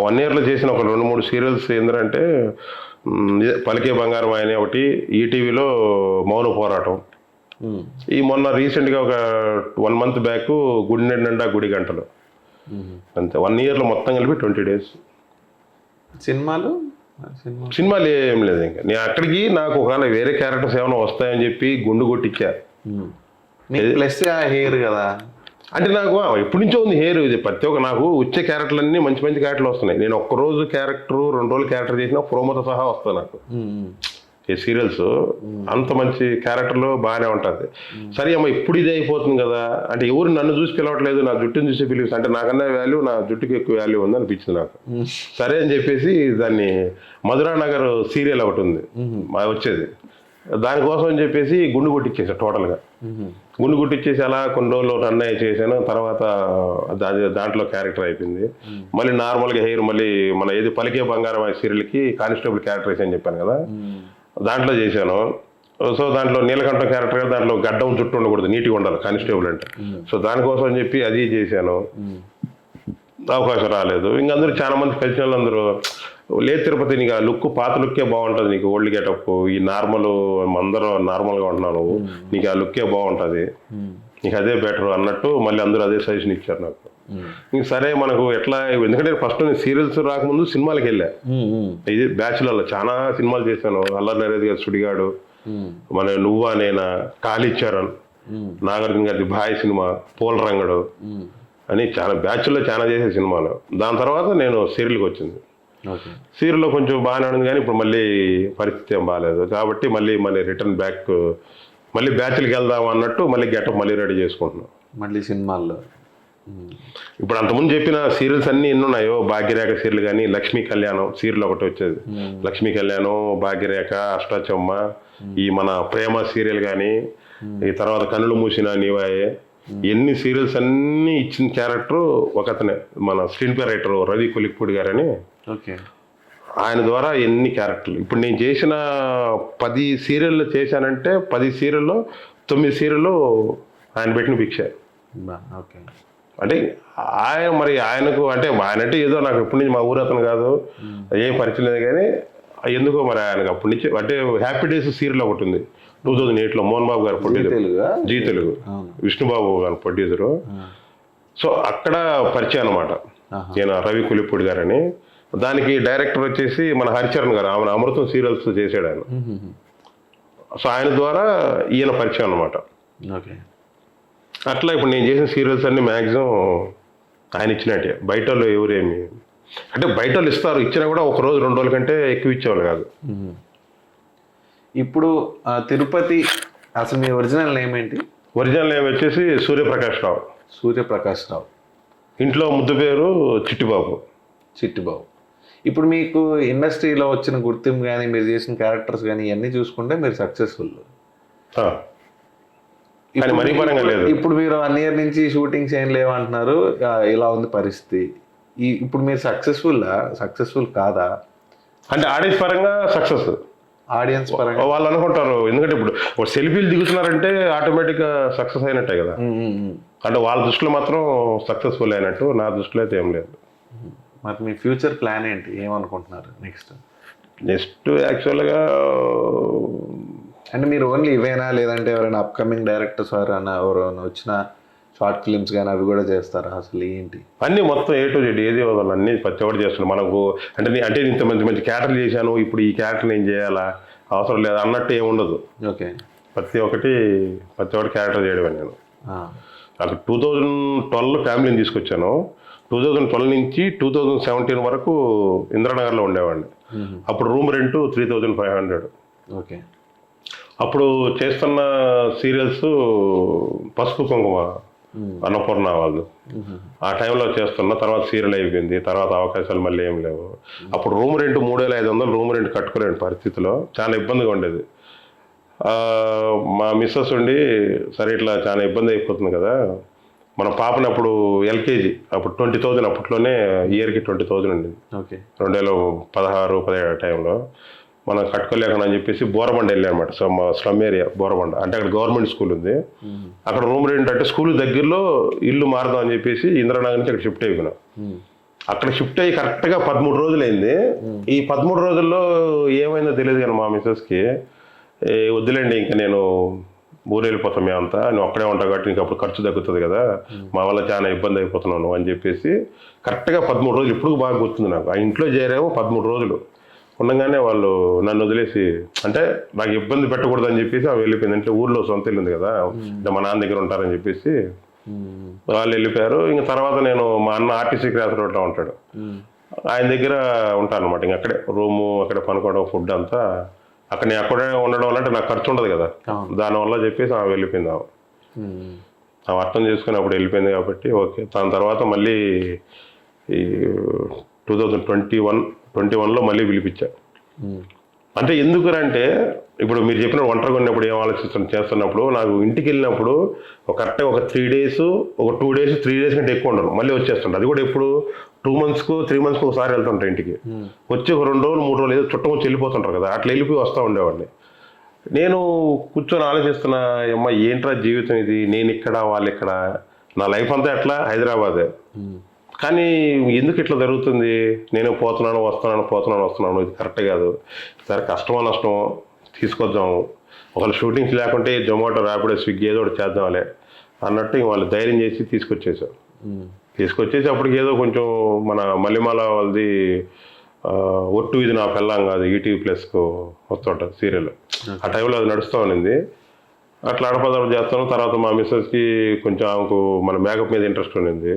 1 yearలో చేసిన ఒక 2-3 సీరియల్స్ ఏంటంటే పలికే బంగారం ఆయన ఒకటి, ఈటీవీలో మౌన పోరాటం, ఈ మొన్న రీసెంట్గా ఒక 1 month బ్యాక్ గుడి నిండా గుడి గంటలు. అంతే. 1 yearలో మొత్తం కలిపి 20 days. సినిమాలు ఏం లేదు. ఇంకా నేను అక్కడికి నాకు ఒకవేళ వేరే క్యారెక్టర్స్ ఏమైనా వస్తాయని చెప్పి గుండు కొట్టించా. ప్లస్ హెయిర్ కదా, అంటే నాకు ఎప్పటి నుంచో ఉంది హెయిర్. ఇది ప్రతి ఒక్క నాకు వచ్చే క్యారెక్టర్లన్నీ మంచి మంచి క్యారెక్టర్లు వస్తున్నాయి. నేను ఒక్క రోజు క్యారెక్టర్ 2 రోజులు క్యారెక్టర్ చేసినా ప్రోమోతో సహా వస్తాను నాకు. ఈ సీరియల్స్ అంత మంచి క్యారెక్టర్లు బాగానే ఉంటుంది. సరే అమ్మ ఇప్పుడు ఇదే అయిపోతుంది కదా అంటే ఎవరు నన్ను చూసి పిలవట్లేదు, నా జుట్టుని చూసి పిలిచి అంటే నాకన్నా వాల్యూ నా జుట్టుకి ఎక్కువ వాల్యూ ఉంది అనిపించింది నాకు. సరే అని చెప్పేసి దాన్ని మధురానగర్ సీరియల్ ఒకటి ఉంది వచ్చేది, దానికోసం అని చెప్పేసి గుండు కొట్టించేసాను టోటల్గా. గుండు కొట్టించేసి అలా కొన్ని రోజులు అన్నయ్య చేశాను. తర్వాత దాంట్లో క్యారెక్టర్ అయిపోయింది. మళ్ళీ నార్మల్గా హెయిర్ మళ్ళీ మన ఏది పలికే బంగారం సీరియల్కి కానిస్టేబుల్ క్యారెక్టర్ అని చెప్పాను కదా, దాంట్లో చేశాను. సో దాంట్లో నీలకంఠం క్యారెక్టర్ కదా, దాంట్లో గడ్డం చుట్టూ ఉండకూడదు, నీట్గా ఉండాలి కానిస్టేబుల్ అంటే. సో దానికోసం అని చెప్పి అది చేశాను. అవకాశం రాలేదు. ఇంక అందరూ చాలా మంది కలిసిన వాళ్ళు అందరూ లేదు తిరుపతి నీకు ఆ లుక్ పాత లుక్కే బాగుంటుంది, నీకు ఓల్డ్ గెటప్ ఈ నార్మల్ అందరూ నార్మల్గా ఉంటున్నావు నువ్వు, నీకు ఆ లుక్కే బాగుంటుంది, నీకు అదే బెటర్ అన్నట్టు మళ్ళీ అందరూ అదే సజెషన్ ఇచ్చారు నాకు. ఇంక సరే మనకు ఎట్లా, ఎందుకంటే ఫస్ట్ నేను సీరియల్స్ రాకముందు సినిమాలకి వెళ్ళా. ఇది బ్యాచులర్లో చాలా సినిమాలు చేశాను. అల్లరి నరేది గారు సుడిగాడు, మన నువ్వా నేనా, కాళీచరణ్, నాగార్జున గారి భాయ్ సినిమా, పోల రంగడు అని చాలా బ్యాచుల్లో చాలా చేసే సినిమాలు. దాని తర్వాత నేను సీరియల్కి వచ్చింది. సీరియల్లో కొంచెం బాగానే ఉంది కానీ ఇప్పుడు మళ్ళీ పరిస్థితి ఏం బాగాలేదు కాబట్టి మళ్ళీ రిటర్న్ బ్యాక్ మళ్ళీ బ్యాచ్లకి వెళ్దాం అన్నట్టు మళ్ళీ గెటప్ మళ్ళీ రెడీ చేసుకుంటున్నాం మళ్ళీ సినిమాల్లో. ఇప్పుడు అంతకుముందు చెప్పిన సీరియల్స్ అన్నీ ఎన్ని ఉన్నాయో, భాగ్యరేఖ సీరియల్ కానీ, లక్ష్మీ కళ్యాణం సీరియల్ ఒకటి వచ్చేది, లక్ష్మీ కళ్యాణం, భాగ్యరేఖ, అష్టాచమ్మ, ఈ మన ప్రేమ సీరియల్ కానీ, ఈ తర్వాత కన్నులు మూసిన నీవాయే, ఎన్ని సీరియల్స్ అన్నీ ఇచ్చిన క్యారెక్టర్ ఒకతనే, మన screen play writer Ravi Kolikapudi గారని. ఆయన ద్వారా ఎన్ని క్యారెక్టర్లు ఇప్పుడు నేను చేసిన 10 సీరియళ్ళు చేశానంటే 10 సీరియల్లో 9 సీరియళ్ళు ఆయన పెట్టిన భిక్ష. అంటే ఆయనకు అంటే ఆయనంటే ఏదో నాకు ఎప్పటి నుంచి మా ఊరు అతను కాదు, ఏం పరిచయం లేదు కానీ ఎందుకో మరి ఆయనకు అప్పటి నుంచి అంటే హ్యాపీ డేస్ సీరియల్ ఒకటి ఉంది 2008లో మోహన్ బాబు గారు ప్రొడ్యూసర్, జీ తెలుగు విష్ణుబాబు గారు ప్రొడ్యూసరు. సో అక్కడ పరిచయం అనమాట ఈయన రవి కొలిపూడి గారని. దానికి డైరెక్టర్ వచ్చేసి మన హరిచరణ్ గారు, ఆమె అమృతం సీరియల్స్ చేశాడు ఆయన. సో ఆయన ద్వారా ఈయన పరిచయం అనమాట. అట్లా ఇప్పుడు నేను చేసిన సీరియల్స్ అన్ని మ్యాక్సిమం ఆయన ఇచ్చినట్టే, బయట వాళ్ళు ఎవరేమి అంటే బయట వాళ్ళు ఇస్తారు, ఇచ్చినా కూడా 1 రోజు 2 రోజుల కంటే ఎక్కువ ఇచ్చేవాళ్ళు కాదు. ఇప్పుడు తిరుపతి అసలు మీ ఒరిజినల్ నేమ్ ఏంటి? ఒరిజినల్ నేమ్ వచ్చేసి సూర్యప్రకాష్ రావు. సూర్యప్రకాష్ రావు. ఇంట్లో ముద్దు పేరు చిట్టిబాబు. చిట్టిబాబు. ఇప్పుడు మీకు ఇండస్ట్రీలో వచ్చిన గుర్తింపు కానీ, మీరు చేసిన క్యారెక్టర్స్ కానీ ఇవన్నీ చూసుకుంటే మీరు సక్సెస్ఫుల్. ఇప్పుడు మీరు 1 ఇయర్ నుంచి షూటింగ్స్ ఏం లేవంటున్నారు, ఇలా ఉంది పరిస్థితి. ఇప్పుడు మీరు సక్సెస్ఫుల్ కాదా అంటే ఆడియన్స్ పరంగా సక్సెస్, ఆడియన్స్ పరంగా వాళ్ళు అనుకుంటారు. ఎందుకంటే ఇప్పుడు సెల్ఫీలు దిగుతున్నారంటే ఆటోమేటిక్గా సక్సెస్ అయినట్టే కదా. అంటే వాళ్ళ దృష్టిలో మాత్రం సక్సెస్ఫుల్ అయినట్టు, నా దృష్టిలో అయితే ఏం లేదు. మరి మీ ఫ్యూచర్ ప్లాన్ ఏంటి, ఏమనుకుంటున్నారు నెక్స్ట్? యాక్చువల్గా అంటే మీరు ఓన్లీ ఇవేనా, లేదంటే ఎవరైనా అప్కమింగ్ డైరెక్టర్స్ ఎవరైనా వచ్చిన షార్ట్ ఫిల్మ్స్ కానీ అవి కూడా చేస్తారా? అసలు ఏంటి అన్నీ మొత్తం A to Z ఏది వదలు అన్నీ ప్రతి ఒక్కటి చేస్తున్నాను. మనకు అంటే ఇంత మంచి క్యారెక్టర్లు చేశాను, ఇప్పుడు ఈ క్యారెక్టర్ నేను చేయాలా అవసరం లేదు అన్నట్టు ఏమి ఉండదు. ప్రతి ఒక్కటి క్యారెక్టర్ చేయడమే. నేను నాకు 2012 ఫ్యామిలీని తీసుకొచ్చాను. 2012 నుంచి 2017 వరకు ఇంద్రనగర్లో ఉండేవాడిని. అప్పుడు రూమ్ రెంట్ 3500. అప్పుడు చేస్తున్న సీరియల్స్ పసుపు కుంకుమ, అన్నపూర్ణ వాళ్ళు ఆ టైంలో చేస్తున్న. తర్వాత సీరియల్ అయిపోయింది, తర్వాత అవకాశాలు మళ్ళీ ఏం లేవు. అప్పుడు రూమ్ రెంట్ 3500 రూమ్ రెంట్ కట్టుకోలేని పరిస్థితిలో చాలా ఇబ్బందిగా ఉండేది. మా మిస్సెస్ ఉండి సరే ఇట్లా చాలా ఇబ్బంది అయిపోతుంది కదా, మన పాపని అప్పుడు LKG అప్పుడు 20,000 అప్పట్లోనే ఇయర్కి 20,000 ఉండేది. 2016-17 టైంలో మనం కట్టుకోలేకుండా అని చెప్పేసి బోరబండ వెళ్ళాం అనమాట. సో మా స్లమ్ ఏరియా బోరబండ అంటే అక్కడ గవర్నమెంట్ స్కూల్ ఉంది. అక్కడ రూమ్ రెంట్ అంటే స్కూల్ దగ్గరలో ఇల్లు మారదాం అని చెప్పేసి ఇంద్రనగర్ నుంచి అక్కడ షిఫ్ట్ అయిపోయినాం. అక్కడ షిఫ్ట్ అయ్యి కరెక్ట్గా 13 రోజులు అయింది. ఈ 13 రోజుల్లో ఏమైందో తెలియదు కానీ మా మిస్సెస్కి వద్దులేండి ఇంకా నేను ఊరు వెళ్ళిపోతాం మేమంతా, నువ్వు అక్కడే ఉంటావు కాబట్టి నీకు అప్పుడు ఖర్చు తగ్గుతుంది కదా, మా వల్ల చాలా ఇబ్బంది అయిపోతున్నాను అని చెప్పేసి కరెక్ట్గా 13 రోజులు ఇప్పుడు బాగా గుర్తుంది నాకు. ఆ ఇంట్లో చేరాము 13 రోజులు ఉండగానే వాళ్ళు నన్ను వదిలేసి, అంటే నాకు ఇబ్బంది పెట్టకూడదు అని చెప్పేసి అవి వెళ్ళిపోయింది. అంటే ఊర్లో సొంత ఇల్లు ఉంది కదా, అంటే మా నాన్న దగ్గర ఉంటారని చెప్పేసి వాళ్ళు వెళ్ళిపోయారు. ఇంక తర్వాత నేను మా అన్న ఆర్టీసీ క్రాస్ రోడ్లో ఉంటాడు, ఆయన దగ్గర ఉంటాను అనమాట. ఇంక అక్కడే రూము, అక్కడే పనుకోవడం, ఫుడ్ అంతా అక్కడ. నేను అక్కడే ఉండడం వల్ల అంటే నాకు ఖర్చు ఉండదు కదా, దానివల్ల చెప్పేసి ఆమె వెళ్ళిపోయింది. ఆమె అర్థం చేసుకుని అప్పుడు వెళ్ళిపోయింది కాబట్టి ఓకే. దాని తర్వాత మళ్ళీ ఈ 2021లో మళ్ళీ పిలిపించా. అంటే ఎందుకంటే ఇప్పుడు మీరు చెప్పిన ఒంటరిగా ఉన్నప్పుడు ఏం చేస్తున్నప్పుడు నాకు ఇంటికి వెళ్ళినప్పుడు కరెక్ట్గా ఒక 3 days, ఒక 2 days 3 days కంటే ఎక్కువ ఉండను, మళ్ళీ వచ్చేస్తుంటాను. అది కూడా ఎప్పుడు 2 months 3 months ఒకసారి వెళ్తుంటాను ఇంటికి. వచ్చి ఒక 2 రోజులు 3 రోజులు ఏదో చుట్టం వచ్చి వెళ్ళిపోతుంటారు కదా, అట్లా వెళ్ళిపోయి వస్తూ ఉండేవాడిని. నేను కూర్చొని ఆలోచిస్తున్నా, అమ్మ ఏంట్రా జీవితం ఇది, నేను ఇక్కడ వాళ్ళు ఇక్కడ, నా లైఫ్ అంతా ఎట్లా హైదరాబాదే. కానీ ఎందుకు ఇట్లా జరుగుతుంది, నేను పోతున్నాను వస్తున్నాను, ఇది కరెక్ట్ కాదు. సరే కష్టమో నష్టమో తీసుకొద్దాము, ఒకళ్ళు షూటింగ్స్ లేకుంటే జొమాటో, ర్యాపిడో, స్విగ్గీ ఏదో ఒకటి చేద్దాంలే అన్నట్టు వాళ్ళు ధైర్యం చేసి తీసుకొచ్చేసి అప్పటికి ఏదో కొంచెం మన మల్లెమాల వాళ్ళది ఒట్టు ఇది నా పెళ్ళాం కాదు ఈటీవీ ప్లస్కు వస్తుంటుంది సీరియల్, ఆ టైంలో అది నడుస్తూ ఉన్నింది. అట్లా అడపదడప చేస్తాను. తర్వాత మా మిస్సెస్కి కొంచెం ఆమెకు మన మేకప్ మీద ఇంట్రెస్ట్ ఉండింది.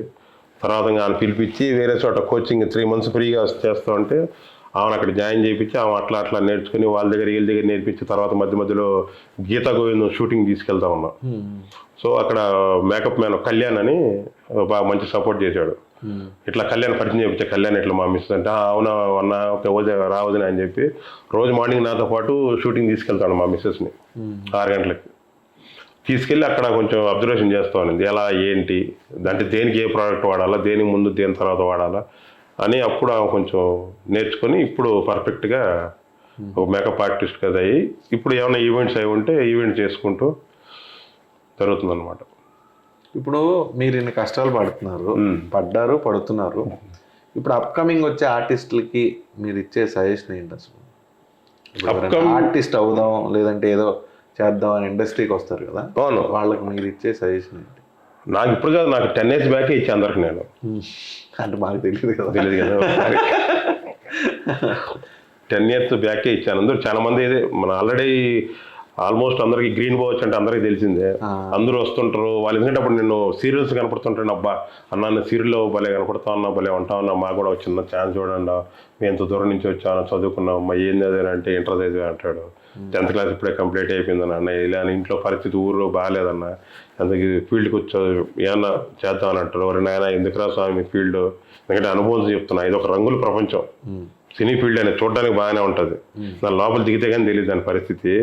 తర్వాత ఆయన పిలిపించి వేరే చోట కోచింగ్ 3 months ఫ్రీగా చేస్తూ ఉంటే ఆమెను అక్కడ జాయిన్ చేయించి ఆమె అట్లా నేర్చుకుని వాళ్ళ దగ్గర వీళ్ళ దగ్గర నేర్పించి తర్వాత మధ్యలో గీతా గోవిందం షూటింగ్ తీసుకెళ్తా ఉన్నాం. సో అక్కడ మేకప్ మ్యాన్ కళ్యాణ్ అని బాగా మంచి సపోర్ట్ చేశాడు. ఇట్లా కళ్యాణ్ పరిచయం చేయించా, కళ్యాణ్ ఇట్లా మా మిస్ అంటే అవునా అన్న ఓకే రావద్దని అని చెప్పి రోజు మార్నింగ్ నాతో పాటు షూటింగ్ తీసుకెళ్తాను మా మిస్సెస్ని 6 గంటలకి తీసుకెళ్ళి అక్కడ కొంచెం అబ్జర్వేషన్ చేస్తూ ఉన్నది, ఎలా ఏంటి అంటే దేనికి ఏ ప్రోడక్ట్ వాడాలా, దేనికి ముందు దేని తర్వాత వాడాలా అని అప్పుడు ఆమె కొంచెం నేర్చుకొని ఇప్పుడు పర్ఫెక్ట్గా ఒక మేకప్ ఆర్టిస్ట్ కదా అయ్యి ఇప్పుడు ఏమైనా ఈవెంట్స్ అవి ఉంటే ఈవెంట్ చేసుకుంటూ జరుగుతుందన్నమాట. ఇప్పుడు మీరు ఇన్ని కష్టాలు పడుతున్నారు. ఇప్పుడు అప్కమింగ్ వచ్చే ఆర్టిస్టులకి మీరు ఇచ్చే సజెషన్ ఏంటి అసలు? ఆర్టిస్ట్ అవుదాం లేదంటే ఏదో చేద్దాం అని ఇండస్ట్రీకి వస్తారు కదా, అవును, వాళ్ళకి మీరు ఇచ్చే సజెషన్ ఏంటి? నాకు ఇప్పుడు కాదు, నాకు 10 years బ్యాకే ఇచ్చే అందరికి నేను. అంటే మాకు తెలియదు కదా 10 years బ్యాకే ఇచ్చాను. అందరూ చాలా మంది మన ఆల్రెడీ ఆల్మోస్ట్ అందరికి గ్రీన్ బావచ్చు అంటే అందరికీ తెలిసిందే, అందరూ వస్తుంటారు వాళ్ళు. ఎందుకంటే అప్పుడు నేను సీరియల్స్ కనపడుతుంటాను, అబ్బా అన్న సీరియల్లో భలే కనపడతా ఉన్నా, భలే ఉంటా ఉన్నా, మాకు కూడా చిన్న ఛాన్స్ చూడండి, మేము ఎంత దూరం నుంచి వచ్చాను, చదువుకున్నాం, మా ఏం చదివానంటే ఇంటర్ చదివా అంటాడు. 10th class ఇప్పుడే కంప్లీట్ అయిపోయిందన్న, అన్న ఇలా ఇంట్లో పరిస్థితి ఊరు బాగాలేదన్న, అందుకే ఫీల్డ్కి వచ్చా ఏమన్నా చేద్దామని అంటారు. ఎవరి నాయన ఎందుకురా స్వామి ఫీల్డ్, ఎందుకంటే అనుభవం చెప్తున్నా, ఇది ఒక రంగుల ప్రపంచం. సినీ ఫీల్డ్ అనేది చూడడానికి బాగానే ఉంటుంది, దాని లోపల దిగితే కానీ తెలియదు దాని పరిస్థితి.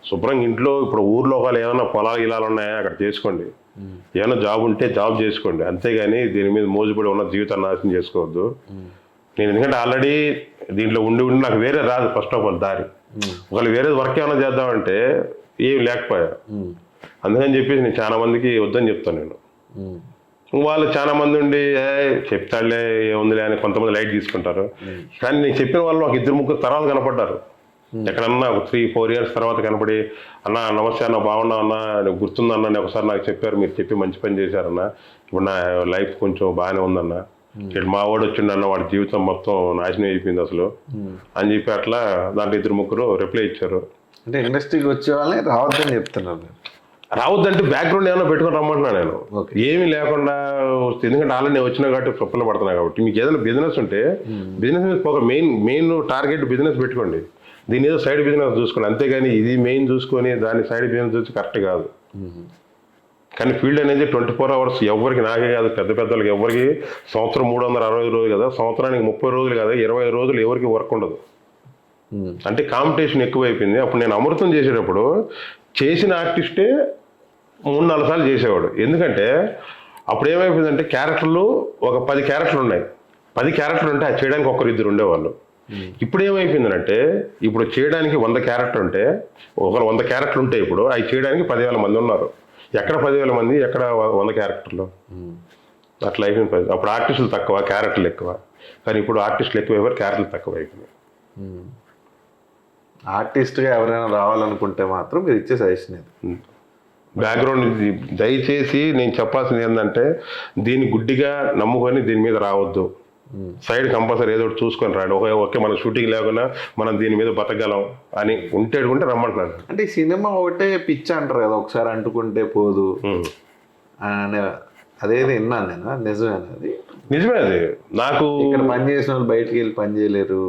శుభ్రంగా ఇంట్లో ఇప్పుడు ఊర్లో వాళ్ళు ఏమైనా పొలాలు గిలాలు ఉన్నాయా అక్కడ చేసుకోండి, ఏమైనా జాబ్ ఉంటే జాబ్ చేసుకోండి, అంతేగాని దీని మీద మోజుపడి ఉన్న జీవితాన్ని నాశనం చేసుకోవద్దు. నేను ఎందుకంటే ఆల్రెడీ దీంట్లో ఉండి నాకు వేరే రాదు ఫస్ట్ ఆఫ్ ఆల్ దారి. ఒకళ్ళు వేరే వర్క్ ఏమైనా చేద్దామంటే ఏం లేకపోయా, అందుకని చెప్పేసి నేను చాలా మందికి వద్దని చెప్తాను నేను. వాళ్ళు చాలా మంది ఉండి చెప్తాడులే ఏముందిలే అని కొంతమంది లైట్ తీసుకుంటారు. కానీ నేను చెప్పిన వాళ్ళు ఒక 2-3 తర్వాత కనపడ్డారు, ఎక్కడన్నా ఒక 3-4 years తర్వాత కనపడి, అన్న నమస్తే అన్న బాగున్నావు అన్న, గుర్తుందన్న ఒకసారి నాకు చెప్పారు, మీరు చెప్పి మంచి పని చేశారన్న, ఇప్పుడు నా లైఫ్ కొంచెం బాగానే ఉందన్న, ఇక్కడ మా వాడు వచ్చిండన్న వాడి జీవితం మొత్తం నాశనం అయిపోయింది అసలు అని చెప్పి అట్లా దాంట్లో 2-3 రిప్లై ఇచ్చారు. అంటే ఇండస్ట్రీకి వచ్చే వాళ్ళని రావద్దని చెప్తున్నారు. రావద్దంటే బ్యాక్గ్రౌండ్ ఏమైనా పెట్టుకొని రమ్మంటున్నా నేను, ఏమీ లేకుండా. ఎందుకంటే ఆల్రెడీ నేను వచ్చినా కాబట్టి ప్రొఫెషన్లో పడుతున్నా కాబట్టి. మీకు ఏదైనా బిజినెస్ ఉంటే బిజినెస్ మీద ఒక మెయిన్ టార్గెట్ బిజినెస్ పెట్టుకోండి, దీని ఏదో సైడ్ బిజినెస్ చూసుకోండి, అంతేగాని ఇది మెయిన్ చూసుకొని దాన్ని సైడ్ బిజినెస్ చూసి కరెక్ట్ కాదు. కానీ ఫీల్డ్ అనేది 24 hours ఎవరికి, నాకే కాదు పెద్దలకు ఎవరికి, సంవత్సరం 360 రోజులు కదా, సంవత్సరానికి 30 రోజులు కదా, 20 రోజులు ఎవరికి వర్క్ ఉండదు. అంటే కాంపిటీషన్ ఎక్కువైపోయింది. అప్పుడు నేను అమృతం చేసేటప్పుడు చేసిన ఆర్టిస్టే 3-4 సార్లు చేసేవాడు. ఎందుకంటే అప్పుడు ఏమైపోయిందంటే క్యారెక్టర్లు ఒక 10 క్యారెక్టర్లు ఉన్నాయి, 10 క్యారెక్టర్లు ఉంటే అది చేయడానికి 1-2 ఉండేవాళ్ళు. ఇప్పుడు ఏమైపోయిందంటే ఇప్పుడు చేయడానికి 100 క్యారెక్టర్ ఉంటే, ఒకరు 100 క్యారెక్టర్లు ఉంటాయి, ఇప్పుడు అవి చేయడానికి 10,000 మంది ఉన్నారు. ఎక్కడ 10,000 మంది, ఎక్కడ 100 క్యారెక్టర్లు, అట్లా అయిపోయింది. అప్పుడు ఆర్టిస్టులు తక్కువ, క్యారెక్టర్లు ఎక్కువ. కానీ ఇప్పుడు ఆర్టిస్టులు ఎక్కువైపోయారు, క్యారెక్టర్లు తక్కువ అయిపోయినాయి. ఆర్టిస్ట్గా ఎవరైనా రావాలనుకుంటే మాత్రం మీరు ఇచ్చే సజెషన్ ఇది. బ్యాక్గ్రౌండ్ దయచేసి నేను చెప్పాల్సింది ఏంటంటే, దీన్ని గుడ్డిగా నమ్ముకొని దీని మీద రావద్దు. సైడ్ కంపల్సరీ ఏదో ఒకటి చూసుకొని రాండి. ఓకే మన షూటింగ్ లేకుండా మనం దీని మీద బతకగలం అని ఉంటే రమ్మంటున్నాను. అంటే ఈ సినిమా ఒకటే పిచ్చి అంటారు కదా, ఒకసారి అంటుకుంటే పోదు అనే అదేది విన్నాను నేను, నిజమేనా అది? నిజమే అది. నాకు ఇక్కడ పని చేసిన వాళ్ళు బయటికి వెళ్ళి పని చేయలేరు.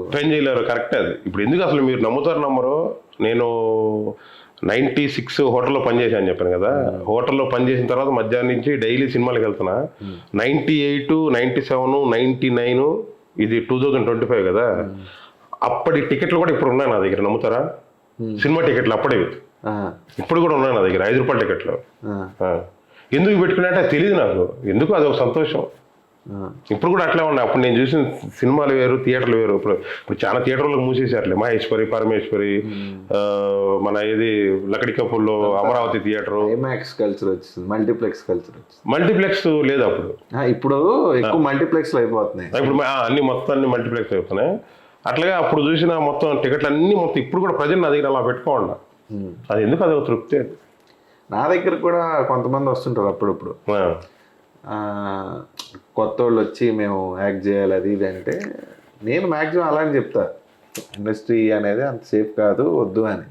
కరెక్ట్ అది. ఇప్పుడు ఎందుకు అసలు మీరు నమ్ముతారు నమ్మరు, నేను 96 హోటల్లో పనిచేసాను చెప్పాను కదా. హోటల్లో పనిచేసిన తర్వాత మధ్యాహ్నం నుంచి డైలీ సినిమాలకు వెళ్తున్నా. 98, 97, 99, ఇది 2025 కదా. అప్పటి టికెట్లు కూడా ఇప్పుడు ఉన్నాయి నా దగ్గర, నమ్ముతారా? సినిమా టికెట్లు అప్పటివి ఇప్పుడు కూడా ఉన్నాయి నా దగ్గర, 5 రూపాయల టికెట్లు. ఎందుకు పెట్టుకున్నట్టే తెలియదు నాకు, ఎందుకు అదొక సంతోషం. ఇప్పుడు కూడా అట్లా ఉన్నాయి. అప్పుడు నేను చూసిన సినిమాలు వేరు, థియేటర్లు వేరు. ఇప్పుడు చాలా థియేటర్లకు మూసేసారులే. మహేశ్వరి, పరమేశ్వరి, మన ఇది లకడి కప్పుల్లో అమరావతి థియేటర్, ఐమాక్స్ కల్చర్ వచ్చింది, మల్టీప్లెక్స్ కల్చర్ వచ్చింది. మల్టీప్లెక్స్ లేదు అప్పుడు. ఇప్పుడు ఎక్కువ మల్టీప్లెక్స్ అయిపోతున్నాయి. ఇప్పుడు అన్ని మల్టీప్లెక్స్ అయిపోతున్నాయి. అట్లాగే అప్పుడు చూసిన మొత్తం టికెట్లు అన్ని మొత్తం ఇప్పుడు కూడా ప్రజలు నా దగ్గర అలా పెట్టుకోండి. అది ఎందుకు, అది ఒక తృప్తి. నా దగ్గర కూడా కొంతమంది వస్తుంటారు అప్పుడప్పుడు, కొత్త వాళ్ళు వచ్చి మేము యాక్ట్ చేయాలి అది ఇది అంటే, నేను మ్యాక్సిమం అలా అని చెప్తా, ఇండస్ట్రీ అనేది అంత సేఫ్ కాదు, వద్దు అని.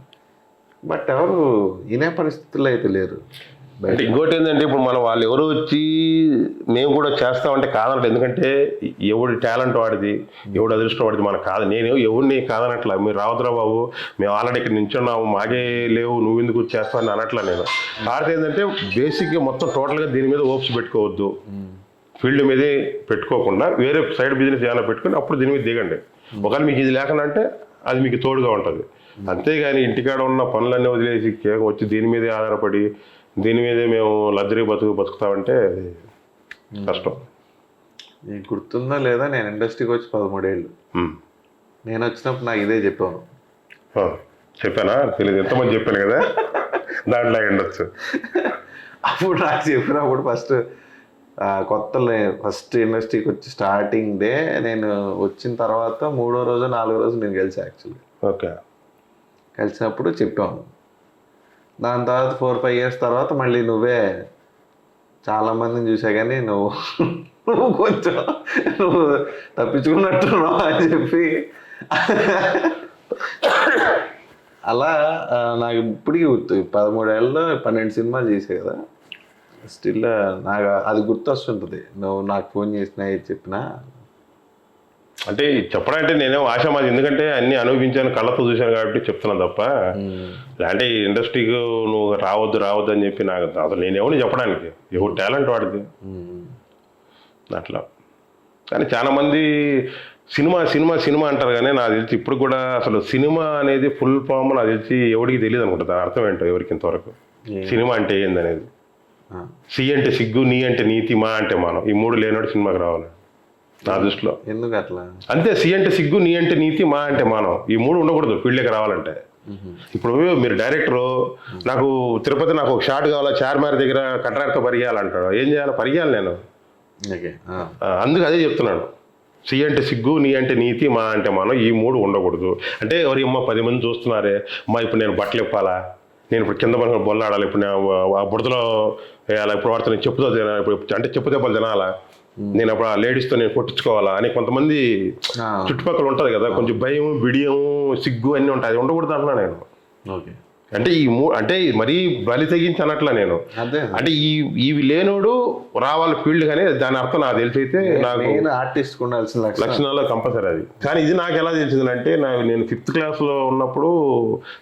బట్ ఎవరు వినే పరిస్థితుల్లో అయితే లేరు. అంటే ఇంకోటి ఏంటంటే, ఇప్పుడు మనం వాళ్ళు ఎవరు వచ్చి మేము కూడా చేస్తామంటే కాదనట్టు. ఎందుకంటే ఎవడి టాలెంట్ వాడిది, ఎవడు అదృష్టం వాడిది, మనకు కాదు. నేను ఎవరిని కాదనట్లా. మీరు రావద్దురా బాబు, మేము ఆల్రెడీ ఇక్కడ నించున్నాము, మాకే లేవు, నువ్వు ఎందుకు చేస్తావని అనట్లా నేను. కాకపోతే ఏంటంటే బేసిక్గా మొత్తం టోటల్గా దీని మీద ఓప్స్ పెట్టుకోవద్దు, ఫీల్డ్ మీదే పెట్టుకోకుండా వేరే సైడ్ బిజినెస్ ఏమైనా పెట్టుకుని అప్పుడు దీని మీద దిగండి. ఒకవేళ మీకు ఇది లేకుండా అంటే అది మీకు తోడుగా ఉంటుంది. అంతేగాని ఇంటికాడ ఉన్న పనులన్నీ వదిలేసి వచ్చి దీని మీదే ఆధారపడి దీని మీదే మేము లగ్జరీ బతుకుతామంటే కష్టం. నీకు గుర్తుందా లేదా, నేను ఇండస్ట్రీకి వచ్చి 13 ఏళ్ళు. నేను వచ్చినప్పుడు నాకు ఇదే చెప్పాను. చెప్పానా? తెలియదు, ఎంతమంది చెప్పాను కదా, దాంట్లో ఉండొచ్చు. అప్పుడు నాకు చెప్పినప్పుడు ఫస్ట్ ఇండస్ట్రీకి వచ్చి స్టార్టింగ్ డే నేను వచ్చిన తర్వాత 3వ రోజు 4వ రోజు నేను కలిసా యాక్చువల్లీ. ఓకే. కలిసినప్పుడు చెప్పాను. దాని తర్వాత 4-5 ఇయర్స్ తర్వాత మళ్ళీ నువ్వే చాలామందిని చూసా కానీ నువ్వు కొంచెం తప్పించుకున్నట్టున్నావు అని చెప్పి అలా నాకు ఇప్పటికీ గుర్తు. 13 ఏళ్ళలో 12 సినిమాలు చేసే కదా, స్టిల్ నాకు అది గుర్తొస్తుంటుంది. నువ్వు నాకు ఫోన్ చేసినా ఏది చెప్పినా. అంటే చెప్పడం అంటే నేనేమో ఆశామాది, ఎందుకంటే అన్ని అనుభవించాను, కళ్ళతో చూశాను కాబట్టి చెప్తున్నాను తప్ప, అంటే ఇండస్ట్రీకి నువ్వు రావద్దు అని చెప్పి నాకు అసలు నేనేమో చెప్పడానికి, ఎవరు టాలెంట్ వాడిది అట్లా. కానీ చాలా మంది సినిమా అంటారు కానీ నాకు తెలిసి ఇప్పుడు కూడా అసలు సినిమా అనేది ఫుల్ ఫామ్ నాకు తెలిసి ఎవరికి తెలియదు అనుకుంటుంది. అర్థం ఏంటో ఎవరికి ఇంతవరకు సినిమా అంటే ఏందనేది. సి అంటే సిగ్గు, నీ అంటే నీతి, మా అంటే మానం, ఈ 3 లేనోడు సినిమాకి రావాలి నా దృష్టిలో. ఎందుకు అట్లా? అంతే, సి అంటే సిగ్గు, నీ అంటే నీతి, మా అంటే మానం, ఈ 3 ఉండకూడదు ఫీల్డ్కి రావాలంటే. ఇప్పుడు మీరు డైరెక్టరు, నాకు తిరుపతి నాకు ఒక షాట్ కావాలా, చార్మార్ దగ్గర కట్రాక్తో పరిగెయాలంటాడు, ఏం చేయాలి? పరిగెయాలి నేను. అందుకు అదే చెప్తున్నాను, సి అంటే సిగ్గు, నీ అంటే నీతి, మా అంటే మానం, ఈ 3 ఉండకూడదు. అంటే ఎవరి అమ్మ 10 మంది చూస్తున్నారే, ఇప్పుడు నేను బట్టలు ఇప్పాలా, నేను ఇప్పుడు కింద పని బొల్లాడాలి, ఇప్పుడు నేను ఆ బుడతలో వేయాలా, ఇప్పుడు వాడితో నేను చెప్పుతో తినాలి, ఇప్పుడు అంటే చెప్పు దెబ్బలు తినాలా, నేను అప్పుడు ఆ లేడీస్తో నేను కొట్టించుకోవాలా అని కొంతమంది చుట్టుపక్కల ఉంటుంది కదా, కొంచెం భయం, బిడియం, సిగ్గు అన్నీ ఉంటాయి. అది ఉండకూడదు అంటున్నా నేను. ఓకే. అంటే అంటే మరీ బలి తెగించి అనట్లా నేను. అంటే ఇవి లేనోడు రావాలి ఫీల్డ్, కానీ దాని అర్థం నాకు తెలిసి అయితే నాకు ఆర్టిస్ట్ ఉండాల్సిన లక్షణాల్లో కంపల్సరీ అది. కానీ ఇది నాకు ఎలా తెలిసిందంటే, నేను 5th క్లాస్లో ఉన్నప్పుడు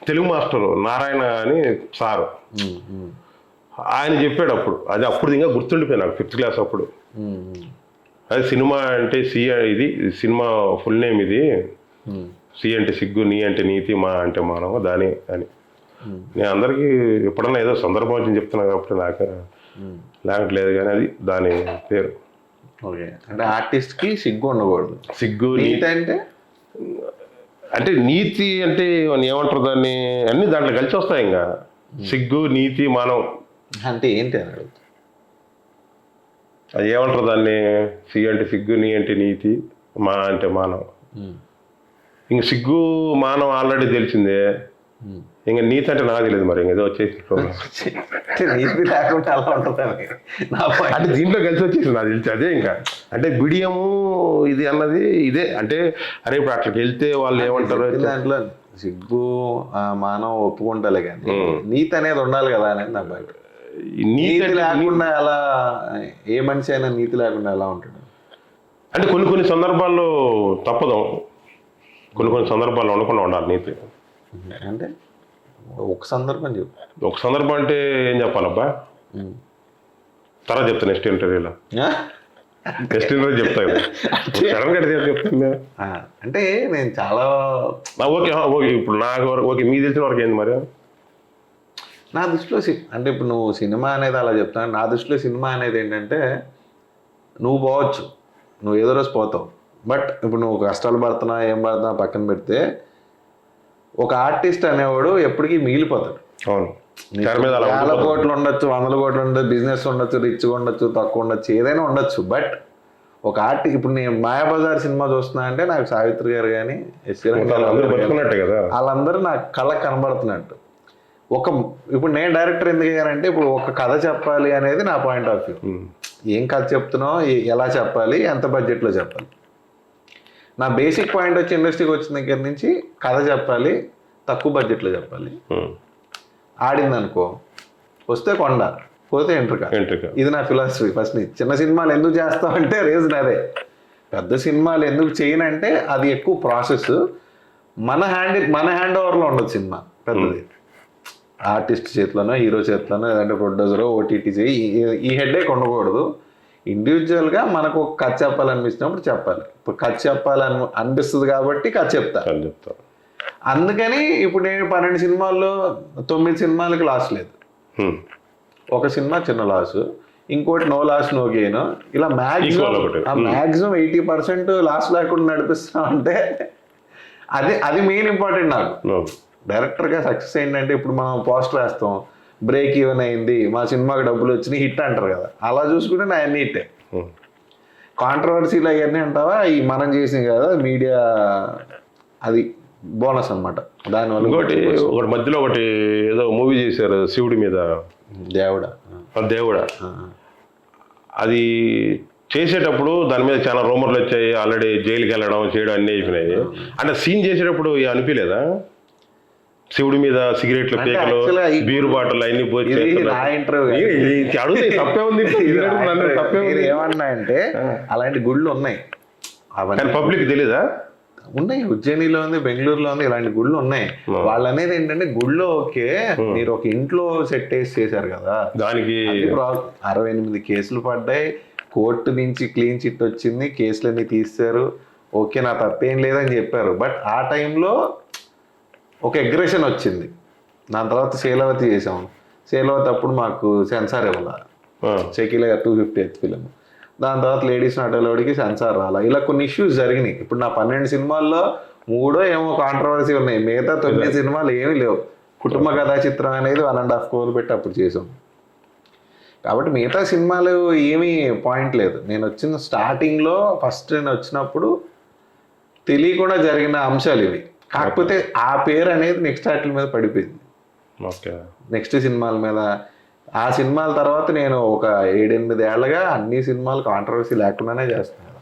తెలుగు మాస్టర్ నారాయణ అని సారు ఆయన చెప్పాడు అప్పుడు. అప్పుడు ఇంకా గుర్తుండిపోయి నాకు 5th క్లాస్ అప్పుడు. అది సినిమా అంటే ఇది సినిమా ఫుల్ నేమ్ ఇది, సి అంటే సిగ్గు, నీ అంటే నీతి, మా అంటే మానవ, దాని అని. నేను అందరికీ ఎప్పుడన్నా ఏదో సందర్భం వచ్చి చెప్తున్నా కాబట్టి నాకు లేకట్లేదు, కానీ అది దాని పేరు. ఓకే. అంటే ఆర్టిస్ట్కి సిగ్గు ఉండకూడదు. సిగ్గు, నీతి అంటే నీతి అంటే ఏమంటారు దాన్ని, అన్ని దాంట్లో కలిసి వస్తాయి. ఇంకా సిగ్గు, నీతి, మానవం అంటే ఏంటి అని అడుగుతా. అది ఏమంటారు దాన్ని, సి అంటే సిగ్గు, నీ అంటే నీతి, మా అంటే మానవం. ఇంక సిగ్గు మానవం ఆల్రెడీ తెలిసిందే, ఇంకా నీతి అంటే నాకు తెలియదు. మరి ఇంకేదో వచ్చేసి నీతి లేకుండా అలా ఉంటుంది అంటే దీంట్లో కలిసి వచ్చేసి నాకు తెలిసి అదే. ఇంకా అంటే బిడియము ఇది అన్నది ఇదే. అంటే అరే ఇప్పుడు అట్లకి వెళ్తే వాళ్ళు ఏమంటారు, దాంట్లో సిగ్గు మానవం ఒప్పుకుంటాలే కానీ నీతి అనేది ఉండాలి కదా అనేది నా బయట. నీతి లేకుండా ఎలా, ఏ మనిషి అయినా నీతి లేకుండా ఎలా ఉంటాడు? అంటే కొన్ని సందర్భాల్లో తప్పదు, కొన్ని సందర్భాల్లో ఉండకుండా ఉండాలి నీతి. అంటే ఒక సందర్భం చెప్పు. ఒక సందర్భం అంటే ఏం చెప్పాలబ్బా, తర్వాత చెప్తా నెక్స్ట్ ఇంటర్వ్యూలో. నెక్స్ట్ ఇంటర్వ్యూ చెప్తా కదా, సడన్ గా చెప్తాను. అంటే నేను చాలా ఓకే ఇప్పుడు నాకు ఓకే, మీకు తెలిసిన వరకు ఏంది మరి నా దృష్టిలో అంటే ఇప్పుడు నువ్వు సినిమా అనేది అలా చెప్తాను, నా దృష్టిలో సినిమా అనేది ఏంటంటే నువ్వు పోవచ్చు, నువ్వు ఏదో రోజు పోతావు, బట్ ఇప్పుడు నువ్వు కష్టాలు పడుతున్నా ఏం పడుతున్నా పక్కన పెడితే ఒక ఆర్టిస్ట్ అనేవాడు ఎప్పటికీ మిగిలిపోతాడు. అవును, వేల కోట్లు ఉండొచ్చు, 100 కోట్లు ఉండొచ్చు, బిజినెస్ ఉండొచ్చు, రిచ్గా ఉండొచ్చు, తక్కువ ఉండొచ్చు, ఏదైనా ఉండొచ్చు, బట్ ఒక ఆర్టిస్ట్ ఇప్పుడు నేను మాయాబజార్ సినిమా చూస్తున్నా అంటే నాకు సావిత్రి గారు కానీ వాళ్ళందరూ నాకు కళ్ళకు కనబడుతున్నట్టు. ఇప్పుడు నేను డైరెక్టర్ ఎందుకు అయ్యానంటే ఇప్పుడు ఒక కథ చెప్పాలి అనేది నా పాయింట్ ఆఫ్ వ్యూ. ఏం కథ చెప్తున్నావు, ఎలా చెప్పాలి, ఎంత బడ్జెట్లో చెప్పాలి. నా బేసిక్ పాయింట్ వచ్చి ఇండస్ట్రీకి వచ్చిన దగ్గర నుంచి కథ చెప్పాలి, తక్కువ బడ్జెట్లో చెప్పాలి. ఆడింది అనుకో, వస్తే కొండ, పోతే ఎంట్రుక. ఇది నా ఫిలాసఫీ ఫస్ట్ నుంచి. చిన్న సినిమాలు ఎందుకు చేస్తామంటే రీజన్ అదే. పెద్ద సినిమాలు ఎందుకు చేయనంటే అది ఎక్కువ ప్రాసెస్, మన హ్యాండ్ ఓవర్లో ఉండదు సినిమా పెద్దది. ఆర్టిస్ట్ చేతిలోనో, హీరో చేతిలోనో, లేదంటే ప్రొడ్యూసరో, ఓటీటీ చేయి, ఈ హెడ్ఏక్ ఉండకూడదు. ఇండివిజువల్గా మనకు ఒక కథ చెప్పాలనిపించినప్పుడు చెప్పాలి. ఇప్పుడు కథ చెప్పాలని అనిపిస్తుంది కాబట్టి కథ చెప్తా. అందుకని ఇప్పుడు నేను 12 సినిమాల్లో 9 సినిమాలకి లాస్ లేదు. ఒక సినిమా చిన్న లాసు, ఇంకోటి నో లాస్ నో గెయిన్. ఇలా మ్యాక్సిమం 80% లాస్ లేకుండా నడిపిస్తున్నాం అంటే అది మెయిన్ ఇంపార్టెంట్ నాకు. డైరెక్టర్గా సక్సెస్ ఏంటంటే ఇప్పుడు మనం పోస్టర్ వేస్తాం, బ్రేక్ ఈవెన్ అయింది, మా సినిమాకి డబ్బులు వచ్చినాయి, హిట్ అంటారు కదా, అలా చూసుకుంటే నా అన్ని హిట్టే. కాంట్రవర్సీలు అవన్నీ అంటావా, ఈ మనం చేసింది కదా మీడియా, అది బోనస్ అనమాట. దానివల్ల ఒకటి మధ్యలో ఒకటి ఏదో మూవీ చేశారు శివుడి మీద, దేవుడా. అది చేసేటప్పుడు దాని మీద చాలా రూమర్లు వచ్చాయి, ఆల్రెడీ జైలుకి వెళ్ళడం చేయడం అన్నీ అయిపోయినాయి. అంటే సీన్ చేసేటప్పుడు అనిపించలేదా, శివుడి మీద సిగరెట్లు, పేకలు, బీరు బాటలు అన్ని అడుగుతాయి, తప్పే ఉంది. ఏమన్నా అంటే అలాంటి గుళ్ళు ఉన్నాయి, పబ్లిక్ తెలీదా? ఉన్నాయి, ఉజ్జయినిలో ఉంది, బెంగళూరులో ఉంది, ఇలాంటి గుళ్ళు ఉన్నాయి. వాళ్ళు అనేది ఏంటంటే గుళ్ళో ఓకే, మీరు ఒక ఇంట్లో సెట్ వేసి చేశారు కదా, దానికి 68 కేసులు పడ్డాయి, కోర్టు నుంచి క్లీన్ చిట్ వచ్చింది, కేసులన్నీ తీస్తారు, ఓకే నా తప్పేం లేదని చెప్పారు. బట్ ఆ టైంలో ఒక అగ్రెషన్ వచ్చింది. దాని తర్వాత శీలవతి చేసాము. శీలవతి అప్పుడు మాకు సెన్సార్ ఇవ్వాల, షకీల 250th ఫిలిం. దాని తర్వాత లేడీస్ నాట్ అలౌడ్కి సెన్సార్ రాలా. ఇలా కొన్ని ఇష్యూస్ జరిగినాయి. ఇప్పుడు నా 12 సినిమాల్లో 3 ఏమో కాంట్రవర్సీ ఉన్నాయి, మిగతా 9 సినిమాలు ఏమీ లేవు. కుటుంబ కథా చిత్రం అనేది 1.5 crore పెట్టి అప్పుడు చేసాం. కాబట్టి మిగతా సినిమాలు ఏమీ పాయింట్ లేదు. నేను వచ్చిన స్టార్టింగ్లో ఫస్ట్ నేను వచ్చినప్పుడు తెలియకుండా జరిగిన అంశాలు ఇవి. కాకపోతే ఆ పేరు అనేది నెక్స్ట్ వాటి మీద పడిపోయింది, నెక్స్ట్ సినిమాల మీద. ఆ సినిమాల తర్వాత నేను ఒక 7-8 ఏళ్ళగా అన్ని సినిమాలు కాంట్రవర్సీ లేకుండానే చేస్తున్నాను.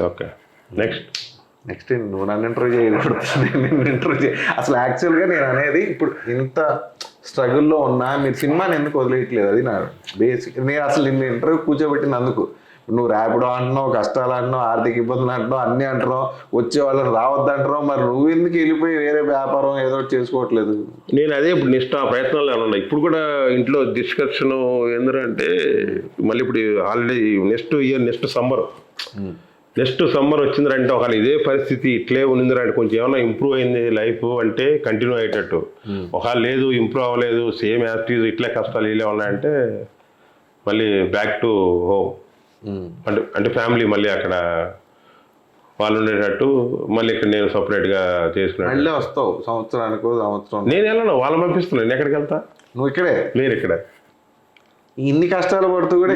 ఓకే, నెక్స్ట్ నువ్వు నన్ను ఇంటర్వ్యూ చేయకూడదు. అసలు యాక్చువల్గా నేను అనేది ఇప్పుడు ఇంత స్ట్రగుల్లో ఉన్నా మీరు సినిమాని ఎందుకు వదిలేయట్లేదు, అది నా బేసిక్. నేను అసలు నిన్ను ఇంటర్వ్యూ కూర్చోబెట్టింది అందుకు. నువ్వు ర్యాపిడో అంటున్నావు, కష్టాలు అంటున్నావు, ఆర్థిక ఇబ్బందులు అంటున్నావు, అన్నీ అంటున్నావు, వచ్చే వాళ్ళని రావద్దంటున్నావు, మరి నువ్వు ఎందుకు వెళ్ళిపోయి వేరే వ్యాపారం ఏదో చేసుకోవట్లేదు? నేను అదే ఇప్పుడు నెక్స్ట్ ఆ ప్రయత్నాలు ఏమన్నా ఇప్పుడు కూడా ఇంట్లో డిస్కషన్ ఎందుకంటే మళ్ళీ ఇప్పుడు already next year next summer వచ్చిందంటే ఒకవేళ ఇదే పరిస్థితి ఇట్లే ఉన్నిందంటే కొంచెం ఏమైనా ఇంప్రూవ్ అయింది లైఫ్ అంటే కంటిన్యూ అయ్యేటట్టు, ఒకవేళ లేదు ఇంప్రూవ్ అవ్వలేదు సేమ్ యాక్టివ్ ఇట్లే కష్టాలు ఇలా ఉన్నాయంటే మళ్ళీ బ్యాక్ టు హోమ్. అంటే ఫ్యామిలీ మళ్ళీ అక్కడ వాళ్ళు ఉండేటట్టు మళ్ళీ ఇక్కడ నేను సపరేట్గా చేసుకున్నాను. వస్తావు సంవత్సరం నేను వెళ్ళను, వాళ్ళు పంపిస్తున్నాను, నేను ఎక్కడికి వెళ్తా? నువ్వు ఇక్కడే, నేను ఇక్కడ ఇన్ని కష్టాలు పడుతూ కూడా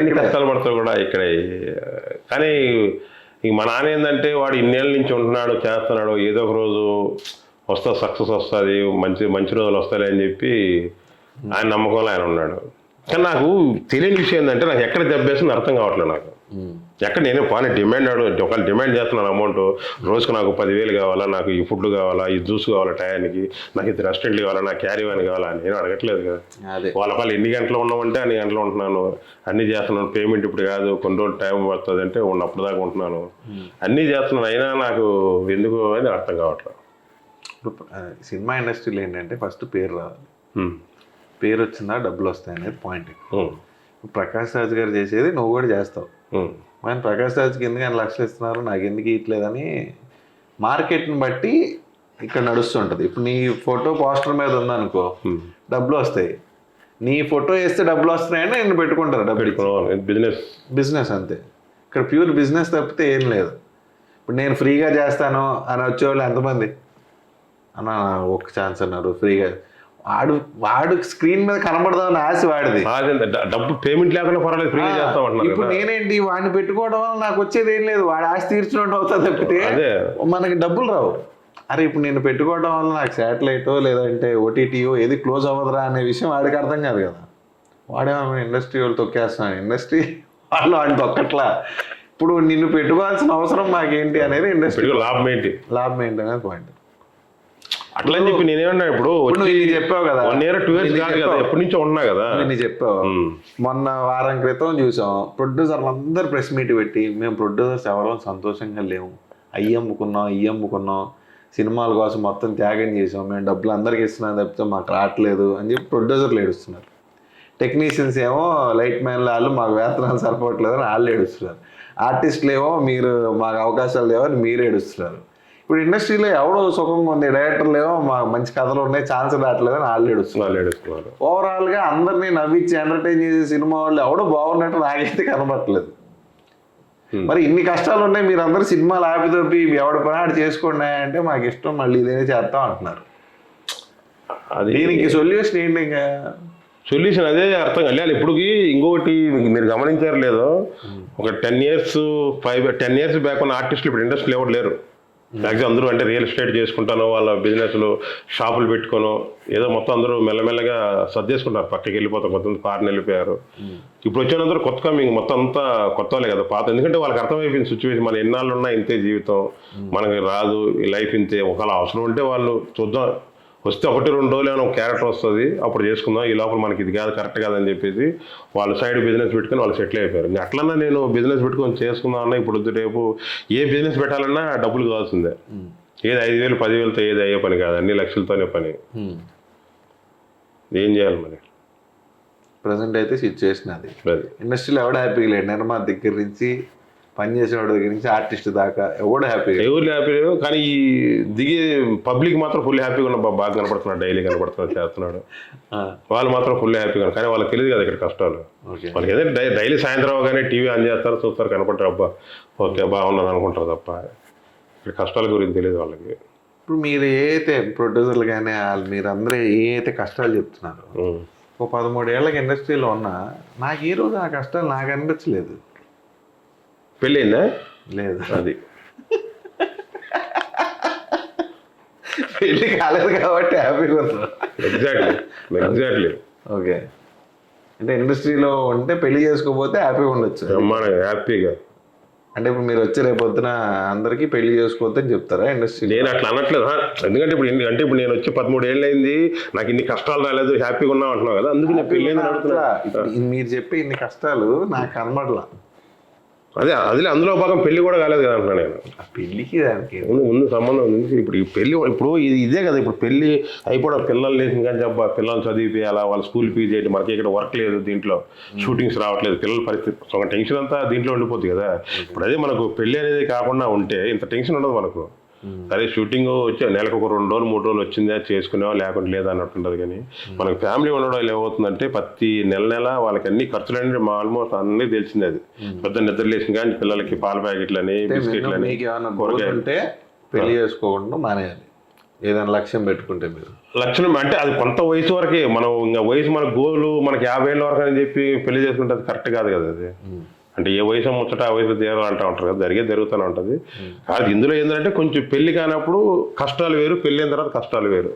ఇక్కడే. కానీ ఇంక మా నాన్న ఏంటంటే వాడు ఇన్నేళ్ళ నుంచి ఉంటున్నాడు, చేస్తున్నాడు, ఏదో ఒక రోజు సక్సెస్ వస్తుంది, మంచి రోజులు వస్తాయి అని చెప్పి ఆయన నమ్మకంలో ఆయన ఉన్నాడు. కానీ నాకు తెలియని విషయం ఏంటంటే నాకు ఎక్కడ దెబ్బేసింది అర్థం కావట్లేదు నాకు. ఎక్కడ నేనే పోనీ డిమాండ్ ఒకవేళ డిమాండ్ చేస్తున్నాను అమౌంట్, రోజుకు నాకు 10,000 కావాలా, నాకు ఈ ఫుడ్ కావాలా, ఈ జ్యూస్ కావాలా టయానికి, నాకు ఇది రెస్టారెంట్లు కావాలా, నాకు క్యారీ వ్యాన్ కావాలా, నేను అడగట్లేదు కదా. అదే వాళ్ళ ఎన్ని గంటలు ఉన్నామంటే అన్ని గంటలు ఉంటున్నాను, అన్నీ చేస్తున్నాను. పేమెంట్ ఇప్పుడు కాదు, కొన్ని రోజులు టైం పడుతుంది అంటే ఉన్నప్పుడు దాకా ఉంటున్నాను, అన్నీ చేస్తున్నాను. అయినా నాకు ఎందుకు అని అర్థం కావట్లేదు. ఇప్పుడు సినిమా ఇండస్ట్రీలో ఏంటంటే ఫస్ట్ పేరు రావాలి, పేరు వచ్చిందా డబ్బులు వస్తాయి అనేది పాయింట్. ప్రకాష్ రాజ్ గారు చేసేది నువ్వు కూడా చేస్తావు, మరి ప్రకాష్ రాజ్కి ఎందుకు ఆయన లక్షలు ఇస్తున్నారు, నాకు ఎందుకు ఇట్లేదని మార్కెట్ని బట్టి ఇక్కడ నడుస్తుంటుంది. ఇప్పుడు నీ ఫోటో పోస్టర్ మీద ఉందనుకో డబ్బులు వస్తాయి, నీ ఫోటో వేస్తే డబ్బులు వస్తున్నాయని నేను పెట్టుకుంటారు డబ్బులు. బిజినెస్ అంతే, ఇక్కడ ప్యూర్ బిజినెస్ తప్పితే ఏం లేదు. ఇప్పుడు నేను ఫ్రీగా చేస్తాను అని వచ్చేవాళ్ళు ఎంతమంది అన్న, ఒక ఛాన్స్ అన్నారు ఫ్రీగా, వాడు స్క్రీన్ మీద కనబడదామని ఆశ వాడిది. డబ్బు పేమెంట్ లేకుండా పర్వాలేదు ఫ్రీగా చేస్తామంటున్నారు. ఇప్పుడు నేనేంటి వాడిని పెట్టుకోవడం వల్ల నాకు వచ్చేది ఏం లేదు, వాడు ఆశ తీర్చినట్టు అవుతుంది తప్పితే మనకి డబ్బులు రావు. అరే ఇప్పుడు నేను పెట్టుకోవడం వల్ల నాకు శాటిలైటో లేదంటే ఓటీటీయో ఏది క్లోజ్ అవ్వదురా అనే విషయం వాడికి అర్థం కాదు కదా. వాడేమో ఇండస్ట్రీ వాళ్ళు తొక్కేస్తున్నాను, ఇండస్ట్రీ వాళ్ళు వాడిని తొక్కట్లా. ఇప్పుడు నిన్ను పెట్టుకోవాల్సిన అవసరం మాకేంటి అనేది ఇండస్ట్రీ లాభం ఏంటి అనేది పాయింట్. అట్లా అని చెప్పి నేనేమన్నా ఇప్పుడు చెప్పావు కదా 1 year 2 years కాదు కదా, ఎప్పటి నుంచో ఉన్నా కదా. నేను చెప్పావు మొన్న వారం క్రితం చూసాం, ప్రొడ్యూసర్లు అందరు ప్రెస్ మీట్ పెట్టి మేము ప్రొడ్యూసర్స్ ఎవరో సంతోషంగా లేము, అయ్యమ్ముకున్నాం సినిమాల కోసం మొత్తం త్యాగం చేసాం, మేము డబ్బులు అందరికి ఇస్తున్నాం తప్పితే మాకు రావట్లేదు అని చెప్పి ప్రొడ్యూసర్లు ఏడుస్తున్నారు. టెక్నీషియన్స్ ఏమో లైట్ మ్యాన్లు వాళ్ళు మాకు వేతనాలు సరిపోవట్లేదు అని వాళ్ళు ఏడుస్తున్నారు. ఆర్టిస్టులు ఏమో మీరు మాకు అవకాశాలు లేవని మీరు ఏడుస్తున్నారు. ఇప్పుడు ఇండస్ట్రీలో ఎవడో సుఖంగా ఉంది, డైరెక్టర్లు ఏమో మాకు మంచి కథలు ఉన్నాయి ఛాన్స్ రావట్లేదని వాళ్ళు ఏడుస్తున్నారు. ఓవరాల్గా అందరినీ నవ్వించి ఎంటర్టైన్ చేసే సినిమా వాళ్ళు ఎవడో బాగున్నట్టు నాకైతే కనబట్టలేదు. మరి ఇన్ని కష్టాలు ఉన్నాయి, మీరు అందరూ సినిమాలు ఆపితోపి ఎవడ పని ఆడు చేసుకోండి అంటే మాకు ఇష్టం మళ్ళీ ఇదేనే చేస్తాం అంటున్నారు. దీనికి సొల్యూషన్ ఏంటి? ఇంకా సొల్యూషన్ అదే అర్థం కాలేదు. ఇప్పటికి ఇంకొకటి మీరు గమనించారు లేదో, ఒక 10 years బ్యాక్ ఉన్న ఆర్టిస్టులు ఇప్పుడు ఇండస్ట్రీలో ఎవరు లేరు. మ్యాక్సిమం అందరూ అంటే రియల్ ఎస్టేట్ చేసుకుంటాను, వాళ్ళ బిజినెస్లు షాపులు పెట్టుకోను ఏదో మొత్తం అందరూ మెల్లమెల్లగా సర్దేసుకుంటారు, పక్కకి వెళ్ళిపోతారు, కొంతమంది ఫారెన్ వెళ్ళిపోయారు. ఇప్పుడు వచ్చినందరూ కొత్త కమింగ్ మొత్తం అంతా కొత్త వాళ్ళే కదా పాత, ఎందుకంటే వాళ్ళకి అర్థమైపోయింది సిచ్యువేషన్, మన ఎన్నాళ్ళు ఉన్నా ఇంతే జీవితం, మనకి రాదు ఈ లైఫ్ ఇంతే, ఒకవేళ అవసరం ఉంటే వాళ్ళు చూద్దాం, వస్తే 1-2 రోజులు ఏమైనా ఒక క్యారెక్టర్ వస్తుంది అప్పుడు చేసుకుందాం, ఈ లోపల మనకి ఇది కాదు కరెక్ట్ కాదని చెప్పేసి వాళ్ళ సైడ్ బిజినెస్ పెట్టుకుని వాళ్ళు సెటిల్ అయిపోయారు. ఇంకా అట్లన్నా నేను బిజినెస్ పెట్టుకొని చేసుకుందాం అన్నా, ఇప్పుడు రేపు ఏ బిజినెస్ పెట్టాలన్నా డబ్బులు కావాల్సిందే. ఏది 5,000 10,000తో ఏది అయ్యే పని కాదు, అన్ని లక్షలతోనే పని. ఏం చేయాలి మరి? ప్రజెంట్ అయితే సిచ్యువేషన్ అది. ఇండస్ట్రీలో ఎవడ హ్యాపీగా లేడు, నిర్మాత దగ్గర నుంచి పనిచేసేవాడి దగ్గర నుంచి ఆర్టిస్ట్ దాకా ఎవరు హ్యాపీ లేవు. కానీ ఈ దిగే పబ్లిక్ మాత్రం ఫుల్ హ్యాపీగా ఉన్న, బాగా కనపడుతున్నాడు, డైలీ కనపడుతున్నాడు, చేస్తున్నాడు, వాళ్ళు మాత్రం ఫుల్ హ్యాపీగా. కానీ వాళ్ళకి తెలియదు కదా ఇక్కడ కష్టాలు. వాళ్ళకి ఏదైతే డైలీ సాయంత్రం అవగానే టీవీ ఆన్ చేస్తారు, చూస్తారు, కనపడతారు, అబ్బా ఓకే బాగున్నాను అనుకుంటారు తప్ప ఇక్కడ కష్టాల గురించి తెలియదు వాళ్ళకి. ఇప్పుడు మీరు ఏదైతే ప్రొడ్యూసర్లు కానీ మీరందరూ ఏదైతే కష్టాలు చెప్తున్నారు, ఒక 13 ఏళ్ళకి ఇండస్ట్రీలో ఉన్నా నాకు ఈ రోజు ఆ కష్టాలు నాకు అనిపించలేదు. పెళ్ళయిందా? లేదు. అది పెళ్ళి కాలేదు కాబట్టి హ్యాపీగా ఉన్నారు. ఎగ్జాక్ట్లీ. ఓకే, అంటే ఇండస్ట్రీలో ఉంటే పెళ్లి చేసుకోకపోతే హ్యాపీగా ఉండొచ్చు. హ్యాపీగా అంటే ఇప్పుడు మీరు వచ్చి రేపు పొద్దున అందరికీ పెళ్లి చేసుకోవద్దని చెప్తారా ఇండస్ట్రీ? నేను అట్లా అనట్లేదు, ఎందుకంటే ఇప్పుడు నేను వచ్చి 13 ఏళ్ళు అయింది, నాకు ఇన్ని కష్టాలు రాలేదు, హ్యాపీగా ఉన్నాం అంటున్నావు కదా, అందుకు నేను పెళ్ళి మీరు చెప్పి ఇన్ని కష్టాలు నాకు కనబడలా. అదే అందులో భాగం పెళ్లి కూడా కాలేదు కదా అంటున్నా నేను. పెళ్లికి దానికి ముందు సంబంధం ఉంది. ఇప్పుడు ఈ పెళ్లి ఇప్పుడు ఇదే కదా, ఇప్పుడు పెళ్లి అయిపోవడం, పిల్లలు లేచిన కానీ చెప్పా పిల్లల్ని చదివిపోయాలా, వాళ్ళ స్కూల్ ఫీజు ఏంటి, మనకి ఇక్కడ వర్క్ లేదు, దీంట్లో షూటింగ్స్ రావట్లేదు, పిల్లల పరిస్థితి, ఒక టెన్షన్ అంతా దీంట్లో ఉండిపోతుంది కదా. ఇప్పుడు అదే మనకు పెళ్లి అనేది కాకుండా ఉంటే ఇంత టెన్షన్ ఉండదు మనకు. సరే షూటింగ్ వచ్చి నెలకు ఒక 2 రోజులు 3 రోజులు వచ్చిందా చేసుకునేవా లేకుంటే లేదా అన్నట్టుండదు. కానీ మనకు ఫ్యామిలీ ఉండడం ఏమవుతుందంటే ప్రతి నెల వాళ్ళకి అన్ని ఖర్చులన్నీ ఆల్మోస్ట్ అన్నీ తెలిసింది. అది పెద్ద నిద్ర లేచిన కానీ పిల్లలకి పాల ప్యాకెట్లని బిస్కెట్లని ఉంటే పెళ్లి చేసుకోకుండా మానేయాలి, ఏదైనా లక్ష్యం పెట్టుకుంటే. మీరు లక్ష్యం అంటే అది కొంత వయసు వరకే, మనం ఇంకా వయసు మన గోలు మనకి 50 ఏళ్ళ వరకు అని చెప్పి పెళ్లి చేసుకుంటే అది కరెక్ట్ కాదు కదా. అది అంటే ఏ వయసు ముచ్చట ఆ వయసు తీరాలి అంటూ ఉంటారు కదా, జరుగుతూనే ఉంటుంది. అది ఇందులో ఏంటంటే కొంచెం పెళ్లి కానప్పుడు కష్టాలు వేరు, పెళ్ళి అయిన తర్వాత కష్టాలు వేరు.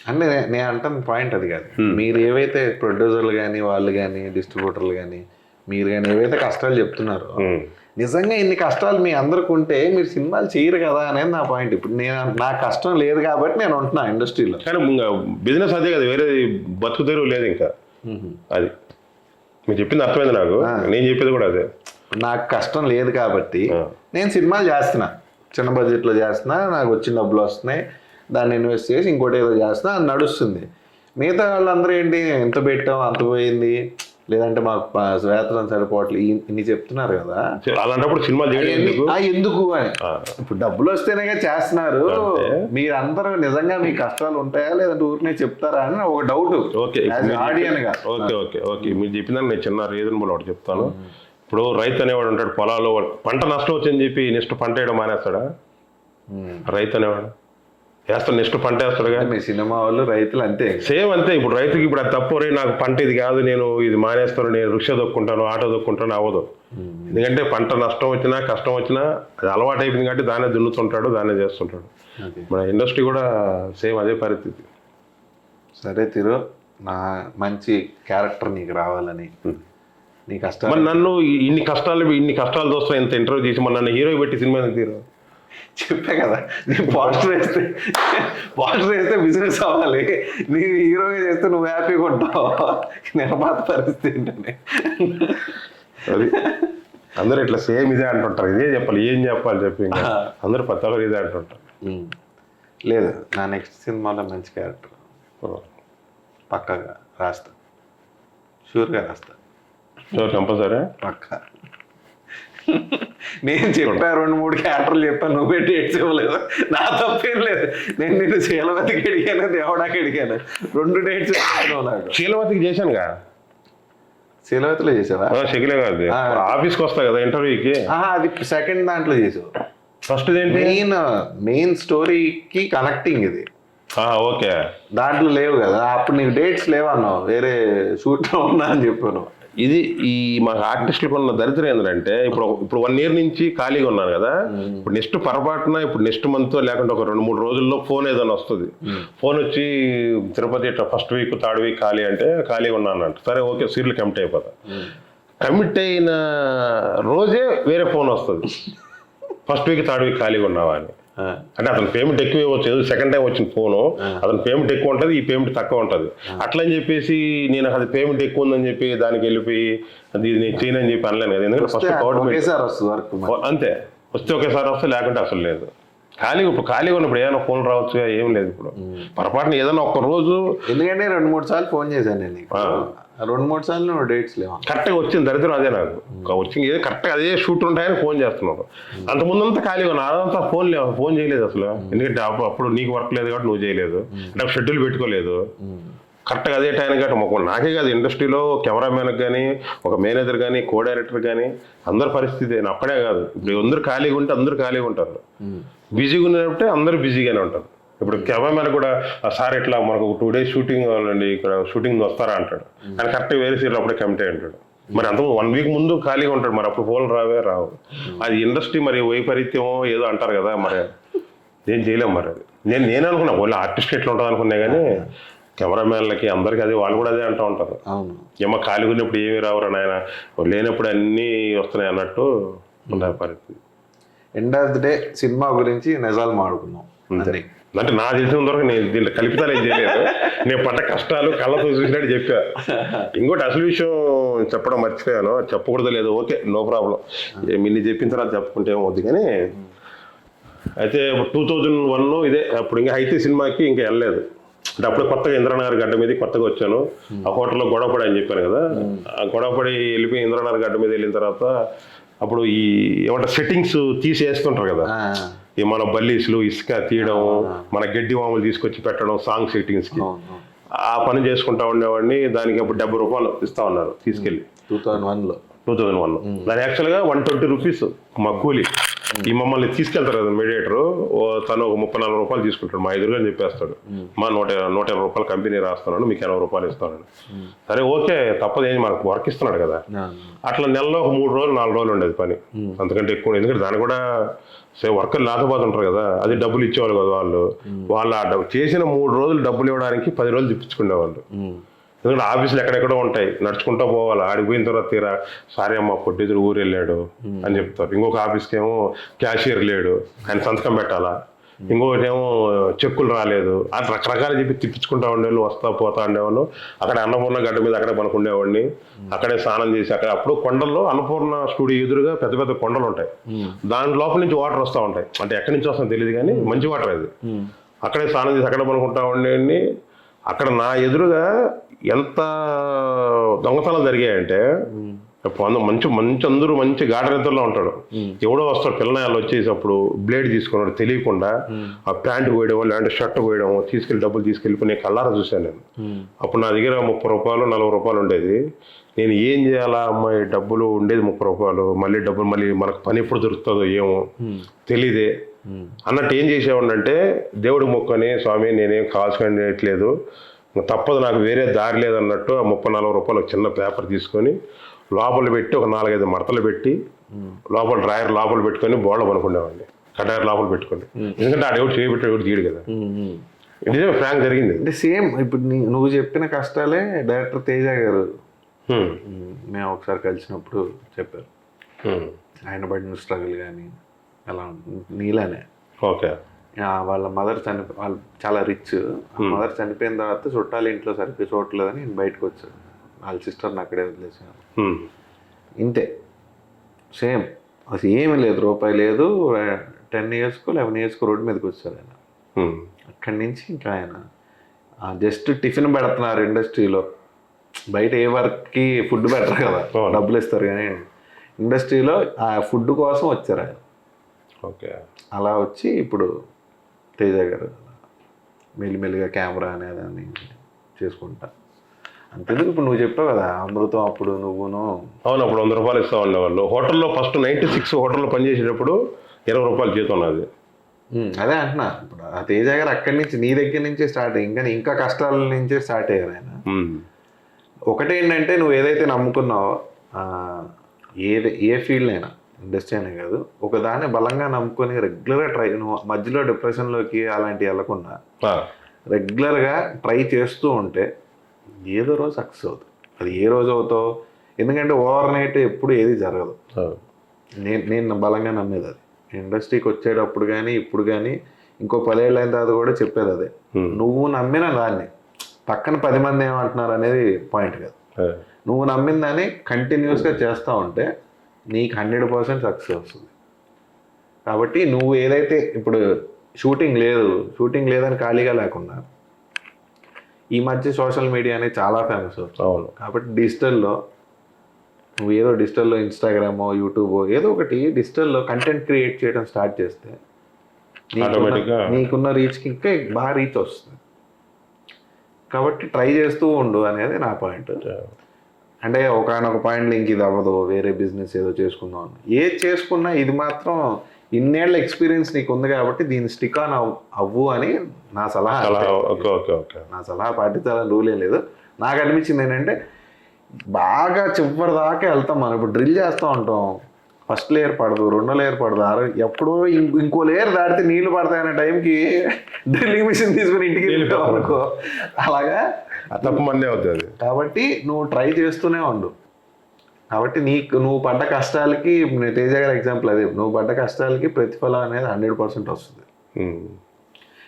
అంటే నేను అంటున్న పాయింట్ అది కాదు. మీరు ఏవైతే ప్రొడ్యూసర్లు కానీ వాళ్ళు కానీ డిస్ట్రిబ్యూటర్లు కానీ మీరు కానీ ఏవైతే కష్టాలు చెప్తున్నారో నిజంగా ఇన్ని కష్టాలు మీ అందరికి ఉంటే మీరు సినిమాలు చేయరు కదా అనేది నా పాయింట్. ఇప్పుడు నా కష్టం లేదు కాబట్టి నేను ఉంటున్నా ఇండస్ట్రీలో. కానీ బిజినెస్ అదే కదా, వేరే బతుకు తెరువు లేదు ఇంకా. అది మీరు చెప్పింది అర్థమైంది నాకు, నేను చెప్పేది కూడా అదే. నాకు కష్టం లేదు కాబట్టి నేను సినిమాలు చేస్తున్నా, చిన్న బడ్జెట్లో చేస్తున్నా, నాకు వచ్చిన డబ్బులు వస్తున్నాయి, దాన్ని ఇన్వెస్ట్ చేసి ఇంకోటి ఏదో చేస్తున్నా, అది నడుస్తుంది. మిగతా వాళ్ళందరూ ఏంటి ఎంత పెట్టాం అంత పోయింది, లేదంటే మాకు వేతనం సరిపోవట్లేదు, ఇన్ని చెప్తున్నారు కదా. అలాంటప్పుడు సినిమాలు ఎందుకు అని. ఇప్పుడు డబ్బులు వస్తేనే చేస్తున్నారు. మీరందరూ నిజంగా మీ కష్టాలు ఉంటాయా లేదంటే ఊరినే చెప్తారా అని ఒక డౌట్ ఆడియన్ గా. ఓకే ఓకే ఓకే మీరు చెప్పిన నేను చిన్న రీజనబుల్ ఒకటి చెప్తాను. ఇప్పుడు రైతు అనేవాడు ఉంటాడు, పొలాల్లో పంట నష్టం వచ్చిందని చెప్పి నెక్స్ట్ పంట వేయడం మానేస్తాడా? రైతు అనేవాడు వేస్తాడు, నెక్స్ట్ పంట వేస్తాడుగా. మీ సినిమా వాళ్ళు రైతులు అంతే, సేమ్ అంతే. ఇప్పుడు రైతుకి ఇప్పుడు అది తప్పు, రే నాకు పంట ఇది కాదు, నేను ఇది మానేస్తాను, నేను రిక్షా దొక్కుంటాను, ఆటో దొక్కుంటాను అవ్వదు. ఎందుకంటే పంట నష్టం వచ్చినా కష్టం వచ్చినా అది అలవాటు అయిపోయింది కాబట్టి దాన్నే దున్నుతుంటాడు, దాన్నే చేస్తుంటాడు. మన ఇండస్ట్రీ కూడా సేమ్ అదే పరిస్థితి. సరే తిరు, నా మంచి క్యారెక్టర్ నీకు రావాలని నీ కష్టాలు. మరి నన్ను ఇన్ని కష్టాలు చూస్తున్నా, ఇంత ఇంటర్వ్యూ చేసి మరి నన్ను హీరో పెట్టి సినిమా తీరు చెప్పే కదా, నీ పోస్టర్ వేస్తే బిజినెస్ అవ్వాలి, నీ హీరోగా చేస్తే నువ్వు హ్యాపీగా ఉంటావు. నిర్మాత పరిస్థితి ఏంటంటే అది అందరూ ఇట్లా సేమ్ ఇదే అంటుంటారు, ఇదే చెప్పాలి, ఏం చెప్పాలి చెప్పి అందరూ ప్రతి ఒక్కరు ఇదే అంటుంటారు. లేదు, నా నెక్స్ట్ సినిమాలో మంచి క్యారెక్టర్ పక్కాగా రాస్తా, షూర్గా రాస్తా. కంపల్సరీ పక్కా. నేను చెప్పా 2-3 క్యారెక్టర్లు చెప్పాను, నువ్వే డేట్స్ ఇవ్వలేదు, నా తప్పేం లేదు. నేను నిన్ను శీలవతికి అడిగాను, దేవడాకి అడిగాను, 2 డేట్స్ నాకు. శీలవతికి చేశానుగా. శీలవతిలో చేసావా? శకిలే కాదు, ఆఫీస్కి వస్తా కదా ఇంటర్వ్యూకి. అది సెకండ్ దాంట్లో చేసావు. ఫస్ట్ ఏంటి? మెయిన్ స్టోరీకి కనెక్టింగ్ ఇది. ఓకే, దాంట్లో లేవు కదా అప్పుడు, నీకు డేట్స్ లేవన్నావు, వేరే షూట్లో ఉన్నా అని చెప్పాను. ఇది ఈ మా ఆర్టిస్టులకు ఉన్న దరిద్రం ఏంటంటే ఇప్పుడు 1 year నుంచి ఖాళీగా ఉన్నాను కదా. ఇప్పుడు నెక్స్ట్ పొరపాటున ఇప్పుడు నెక్స్ట్ మంత్ లేకుంటే ఒక 2-3 రోజుల్లో ఫోన్ ఏదైనా వస్తుంది, ఫోన్ వచ్చి తిరుపతి ఇట్లా ఫస్ట్ వీక్ 3rd week ఖాళీ అంటే ఖాళీగా ఉన్నాను అంటే సరే ఓకే సీరియల్ కమిట్ అయిపోతా. కమిట్ అయిన రోజే వేరే ఫోన్ వస్తుంది, ఫస్ట్ వీక్ 3rd week ఖాళీగా ఉన్నావా అని. అంటే అతను పేమెంట్ ఎక్కువ ఇవ్వచ్చు, సెకండ్ టైం వచ్చిన ఫోను అతను పేమెంట్ ఎక్కువ ఉంటుంది, ఈ పేమెంట్ తక్కువ ఉంటుంది. అట్లా అని చెప్పేసి నేను అది పేమెంట్ ఎక్కువ ఉందని చెప్పి దానికి వెళ్ళిపోయి అది నేను చేయను అని చెప్పి అనలేను కదా. ఎందుకంటే ఫస్ట్ అంతే, వస్తే ఒకేసారి వస్తే లేకుంటే అసలు లేదు. ఖాళీగా ఉన్నప్పుడు ఏదైనా ఫోన్ రావచ్చు, ఏం లేదు. ఇప్పుడు పొరపాటున ఏదైనా ఒక్క రోజు, ఎందుకంటే 2-3 సార్లు ఫోన్ చేశాను నేను, 2-3 సార్లు నువ్వు డేట్స్ లేవు. కరెక్ట్గా వచ్చింది దరిద్రం అదే నాకు. వచ్చింది ఏదో కరెక్ట్గా అదే షూట్ ఉంటాయని ఫోన్ చేస్తున్నాను. అంతకుముందంతా ఖాళీగా ఉన్నా, అదంతా ఫోన్ చేయలేదు అసలు. ఎందుకంటే అప్పుడు నీకు వర్క్ లేదు కాబట్టి నువ్వు చేయలేదు, అంటే షెడ్యూల్ పెట్టుకోలేదు. కరెక్ట్గా అదే టైం కాబట్టి నాకే కాదు ఇండస్ట్రీలో కెమెరామెన్కి కానీ ఒక మేనేజర్ కానీ కో డైరెక్టర్ కానీ అందరి పరిస్థితి అక్కడే కాదు. ఇప్పుడు అందరూ ఖాళీగా ఉంటే అందరూ ఖాళీగా ఉంటారు, బిజీగా ఉన్నప్పుడే అందరూ బిజీగానే ఉంటారు. ఇప్పుడు కెమెరామెన్ కూడా సార్ ఇట్లా మనకు 2 days షూటింగ్ కావాలండి, ఇక్కడ షూటింగ్ వస్తారా అంటాడు. ఆయన కరెక్ట్గా వేరే సీరియల్ అప్పుడే కమిట్ అయ్యి అంటాడు. మరి అంత 1 week ముందు ఖాళీగా ఉంటాడు, మరి అప్పుడు ఫోన్ రావు. అది ఇండస్ట్రీ మరి వైపరీత్యమో ఏదో అంటారు కదా, మరి ఏం చేయలేము. మరి అది నేను అనుకున్నా వాళ్ళు ఆర్టిస్ట్ ఎట్లా ఉంటుంది అనుకున్నా, కానీ కెమెరామెన్లకి అందరికీ అదే, వాళ్ళు కూడా అదే అంటూ ఉంటారు. ఏమో ఖాళీగా ఉన్నప్పుడు ఏమీ రావురా నాయన, లేనప్పుడు అన్నీ వస్తున్నాయి అన్నట్టు ఉండే పరిస్థితి. End of the day cinema గురించి నిజాలు మాడుకున్నాం అంతే. అంటే నా తెలిసిన వరకు నేను దీంట్లో కల్పితాలు ఏం చేయలేదు, నేను పడ్డ కష్టాలు కళ్ళతో చూసినట్టు చెప్పా. ఇంకోటి అసలు విషయం చెప్పడం మర్చిపోయాను, చెప్పకూడదు లేదు, ఓకే నో ప్రాబ్లం, ఇన్ని చెప్పిన తర్వాత చెప్పుకుంటే ఏమవుద్ది. కానీ అయితే 2001 ఇదే, అప్పుడు ఇంకా అయితే సినిమాకి ఇంకా వెళ్ళలేదు. అంటే అప్పుడు కొత్తగా ఇంద్రనగర్ గడ్డ మీద కొత్తగా వచ్చాను. ఆ హోటల్లో గొడవపడి అని చెప్పాను కదా, ఆ గొడవపడి వెళ్ళిపోయి ఇంద్రనగర్ గడ్డ మీద వెళ్ళిన తర్వాత అప్పుడు ఈ ఏమంటారు సెట్టింగ్స్ తీసేస్తుంటారు కదా, ఈ మన బల్లీస్లు ఇసుక తీయడం, మన గడ్డి వాములు తీసుకొచ్చి పెట్టడం సాంగ్ సెట్టింగ్స్కి, ఆ పని చేసుకుంటా ఉండేవాడిని. దానికి అప్పుడు 70 రూపాయలు ఇస్తా ఉన్నారు తీసుకెళ్ళి 2001. దాని యాక్చువల్గా 120 రూపీస్ మా కూలి. ఈ మమ్మల్ని తీసుకెళ్తారు కదా మీడియేటర్, తను ఒక 34 రూపాయలు తీసుకుంటాడు మా ఎదురుగా చెప్పేస్తాడు, మా 150 రూపాయలు కంపెనీ రాస్తున్నాడు, మీకు 80 రూపాయలు ఇస్తాను. సరే ఓకే తప్పదు, ఏంటి మనకు వర్క్ ఇస్తున్నాడు కదా. అట్లా నెలలో ఒక 3 రోజులు 4 రోజులు ఉండేది పని, అంతకంటే ఎక్కువ. ఎందుకంటే దాన్ని కూడా వర్కర్ లేకపోతే ఉంటారు కదా, అది డబ్బులు ఇచ్చేవాళ్ళు కదా వాళ్ళు చేసిన 3 రోజులు డబ్బులు ఇవ్వడానికి 10 రోజులు తిప్పించుకునేవాళ్ళు. ఎందుకంటే ఆఫీసులు ఎక్కడెక్కడో ఉంటాయి, నడుచుకుంటూ పోవాలి. ఆడికి పోయిన తర్వాత తీరా సారీ అమ్మ పొట్టిదురు ఊరు వెళ్ళాడు అని చెప్తారు. ఇంకొక ఆఫీస్కి ఏమో క్యాషియర్ లేడు, ఆయన సంతకం పెట్టాలా. ఇంకొకటి ఏమో చెక్కులు రాలేదు. అట్లా రకరకాలు చెప్పి తిప్పించుకుంటా ఉండేవాళ్ళు, వస్తా పోతా ఉండేవాళ్ళు. అక్కడ అన్నపూర్ణ గడ్డ మీద అక్కడే పనుకుండేవాడిని, అక్కడే స్నానం చేసి అక్కడ అప్పుడు కొండల్లో అన్నపూర్ణ స్టూడియో ఎదురుగా పెద్ద పెద్ద కొండలు ఉంటాయి. దాని లోపల నుంచి వాటర్ వస్తూ ఉంటాయి, అంటే ఎక్కడి నుంచి వస్తుందో తెలియదు కానీ మంచి వాటర్ అది. అక్కడే స్నానం చేసి అక్కడే పనుకుంటా ఉండేవాడిని. అక్కడ నా ఎదురుగా ఎంత దొంగతనాలు జరిగాయంటే, మంచి మంచి అందరూ మంచి గాఢనిద్రలో ఉంటాడు. ఎవడో వస్తాడు పిల్లనాయాలు వచ్చేసి అప్పుడు బ్లేడ్ తీసుకున్నాడు తెలియకుండా, ఆ ప్యాంటు కోయడం లేదంటే షర్ట్ కోయడం తీసుకెళ్ళి డబ్బులు తీసుకెళ్ళిపోయి నేను కళ్ళారా చూశాను నేను. అప్పుడు నా దగ్గర 30 రూపాయలు 40 రూపాయలు ఉండేది. నేను ఏం చేయాలా అమ్మాయి, డబ్బులు ఉండేది 30 రూపాయలు, మళ్ళీ డబ్బులు మళ్ళీ మనకు పని ఎప్పుడు దొరుకుతుందో ఏమో తెలియదే అన్నట్టు ఏం చేసేవాడిని అంటే, దేవుడి మొక్కని స్వామి నేనేం కాల్చుకోవట్లేదు, తప్పదు నాకు వేరే దారి లేదన్నట్టు ఆ 30-40 రూపాయలు ఒక చిన్న పేపర్ తీసుకొని లోపల పెట్టి ఒక 4-5 మడతలు పెట్టి లోపల డ్రాయర్ లోపల పెట్టుకొని బోర్డు పనుకునేవాడిని, కటాయర్ లోపల పెట్టుకొని. ఎందుకంటే ఆడ ఎవరు చేయబెట్టి ఎవరు తీయడు కదా. నిజమే, ఫ్రాంక్ జరిగింది. అంటే సేమ్ ఇప్పుడు నువ్వు చెప్పిన కష్టాలే డైరెక్టర్ తేజ గారు మేము ఒకసారి కలిసినప్పుడు చెప్పారు. ఆయన పడిన స్ట్రగుల్ కానీ ఎలా నీలానే. ఓకే. వాళ్ళ మదర్ వాళ్ళు చాలా రిచ్. మదర్ చనిపోయిన తర్వాత చుట్టాలు ఇంట్లో సరిగ్గా చూడలేదని నేను బయటకు వచ్చాను. వాళ్ళ సిస్టర్ని అక్కడే వదిలేసాను. ఇంతే సేమ్, అసలు ఏమీ లేదు, రూపాయి లేదు. 10 ఇయర్స్కో 11 ఇయర్స్కో రోడ్డు మీదకి వచ్చారు ఆయన. అక్కడి నుంచి ఇంకా ఆయన జస్ట్ టిఫిన్ పెడుతున్నారు ఇండస్ట్రీలో. బయట ఏ వర్క్కి ఫుడ్ పెట్టరు కదా, డబ్బులు ఇస్తారు కానీ ఇండస్ట్రీలో ఆ ఫుడ్ కోసం వచ్చారు ఆయన. ఓకే. అలా వచ్చి ఇప్పుడు తేజ గారు మెల్లిమెల్లిగా కెమెరా అనేదాన్ని చేసుకుంటా. అంతేందుకు ఇప్పుడు నువ్వు చెప్పావు కదా అమృతం, అప్పుడు నువ్వును. అవును, అప్పుడు 100 రూపాయలు ఇస్తా ఉండేవాళ్ళు. హోటల్లో ఫస్ట్ 96 హోటల్లో పనిచేసేటప్పుడు 20 రూపాయలు జీతం ఉన్నది. అదే అంటున్నా, ఇప్పుడు ఆ తేజ గారు అక్కడి నుంచి నీ దగ్గర నుంచే స్టార్ట్ అయ్యి ఇంకా కష్టాల నుంచే స్టార్ట్ అయ్యారు ఆయన. ఒకటేంటంటే నువ్వు ఏదైతే నమ్ముకున్నావో ఏ ఫీల్డ్ అయినా, ఇండస్ట్రీ అనే కాదు, ఒకదాన్ని బలంగా నమ్ముకొని రెగ్యులర్గా ట్రై, నువ్వు మధ్యలో డిప్రెషన్లోకి అలాంటివి వెళ్ళకుండా రెగ్యులర్గా ట్రై చేస్తూ ఉంటే ఏదో రోజు సక్సెస్ అవుతుంది. అది ఏ రోజు అవుతావు, ఎందుకంటే ఓవర్ నైట్ ఎప్పుడు ఏది జరగదు. నేను బలంగా నమ్మేది అది. ఇండస్ట్రీకి వచ్చేటప్పుడు కానీ ఇప్పుడు కానీ ఇంకో 10 ఏళ్ళు అయిన తర్వాత కూడా చెప్పేది అదే. నువ్వు నమ్మిన దాన్ని పక్కన 10 మంది ఏమంటున్నారు అనేది పాయింట్ కాదు. నువ్వు నమ్మిన దాన్ని కంటిన్యూస్గా చేస్తూ ఉంటే నీకు 100% సక్సెస్ వస్తుంది. కాబట్టి నువ్వు ఏదైతే ఇప్పుడు షూటింగ్ లేదని ఖాళీగా లేకుండా, ఈ మధ్య సోషల్ మీడియా అనేది చాలా ఫేమస్ అవుతుంది. అవును. కాబట్టి డిజిటల్లో నువ్వు ఏదో డిజిటల్లో ఇన్స్టాగ్రామో యూట్యూబో ఏదో ఒకటి డిజిటల్లో కంటెంట్ క్రియేట్ చేయడం స్టార్ట్ చేస్తే నీకున్న రీచ్కి ఇంకా బాగా రీచ్ వస్తుంది. కాబట్టి ట్రై చేస్తూ ఉండు అనేది నా పాయింట్. అంటే ఒకనొక పాయింట్లో ఇంక ఇది అవ్వదు, వేరే బిజినెస్ ఏదో చేసుకుందాం. ఏది చేసుకున్నా ఇది మాత్రం ఇన్నేళ్ల ఎక్స్పీరియన్స్ నీకు ఉంది కాబట్టి దీన్ని స్టిక్ ఆన్ అవ్వు అని నా సలహా. నా సలహా పాటించాలని రూల్ ఏం లేదు. నాకు అనిపించింది ఏంటంటే బాగా చివరి దాకా వెళ్తాం మనం. ఇప్పుడు డ్రిల్ చేస్తూ ఉంటాం, ఫస్ట్ లేయర్ పడదు, రెండో లేయర్ పడదు, ఎప్పుడో ఇంకో లేయర్ దాటితే నీళ్లు పడతాయనే టైంకి డ్రిల్లింగ్ మిషన్ తీసుకుని ఇంటికి వెళ్ళిపోయావు అనుకో, అలాగా తప్పమందే అవుతుంది. కాబట్టి నువ్వు ట్రై చేస్తూనే ఉండు. కాబట్టి నువ్వు పడ్డ కష్టాలకి, తేజ గారి ఎగ్జాంపుల్ అదే, నువ్వు పడ్డ కష్టాలకి ప్రతిఫలం అనేది 100% వస్తుంది.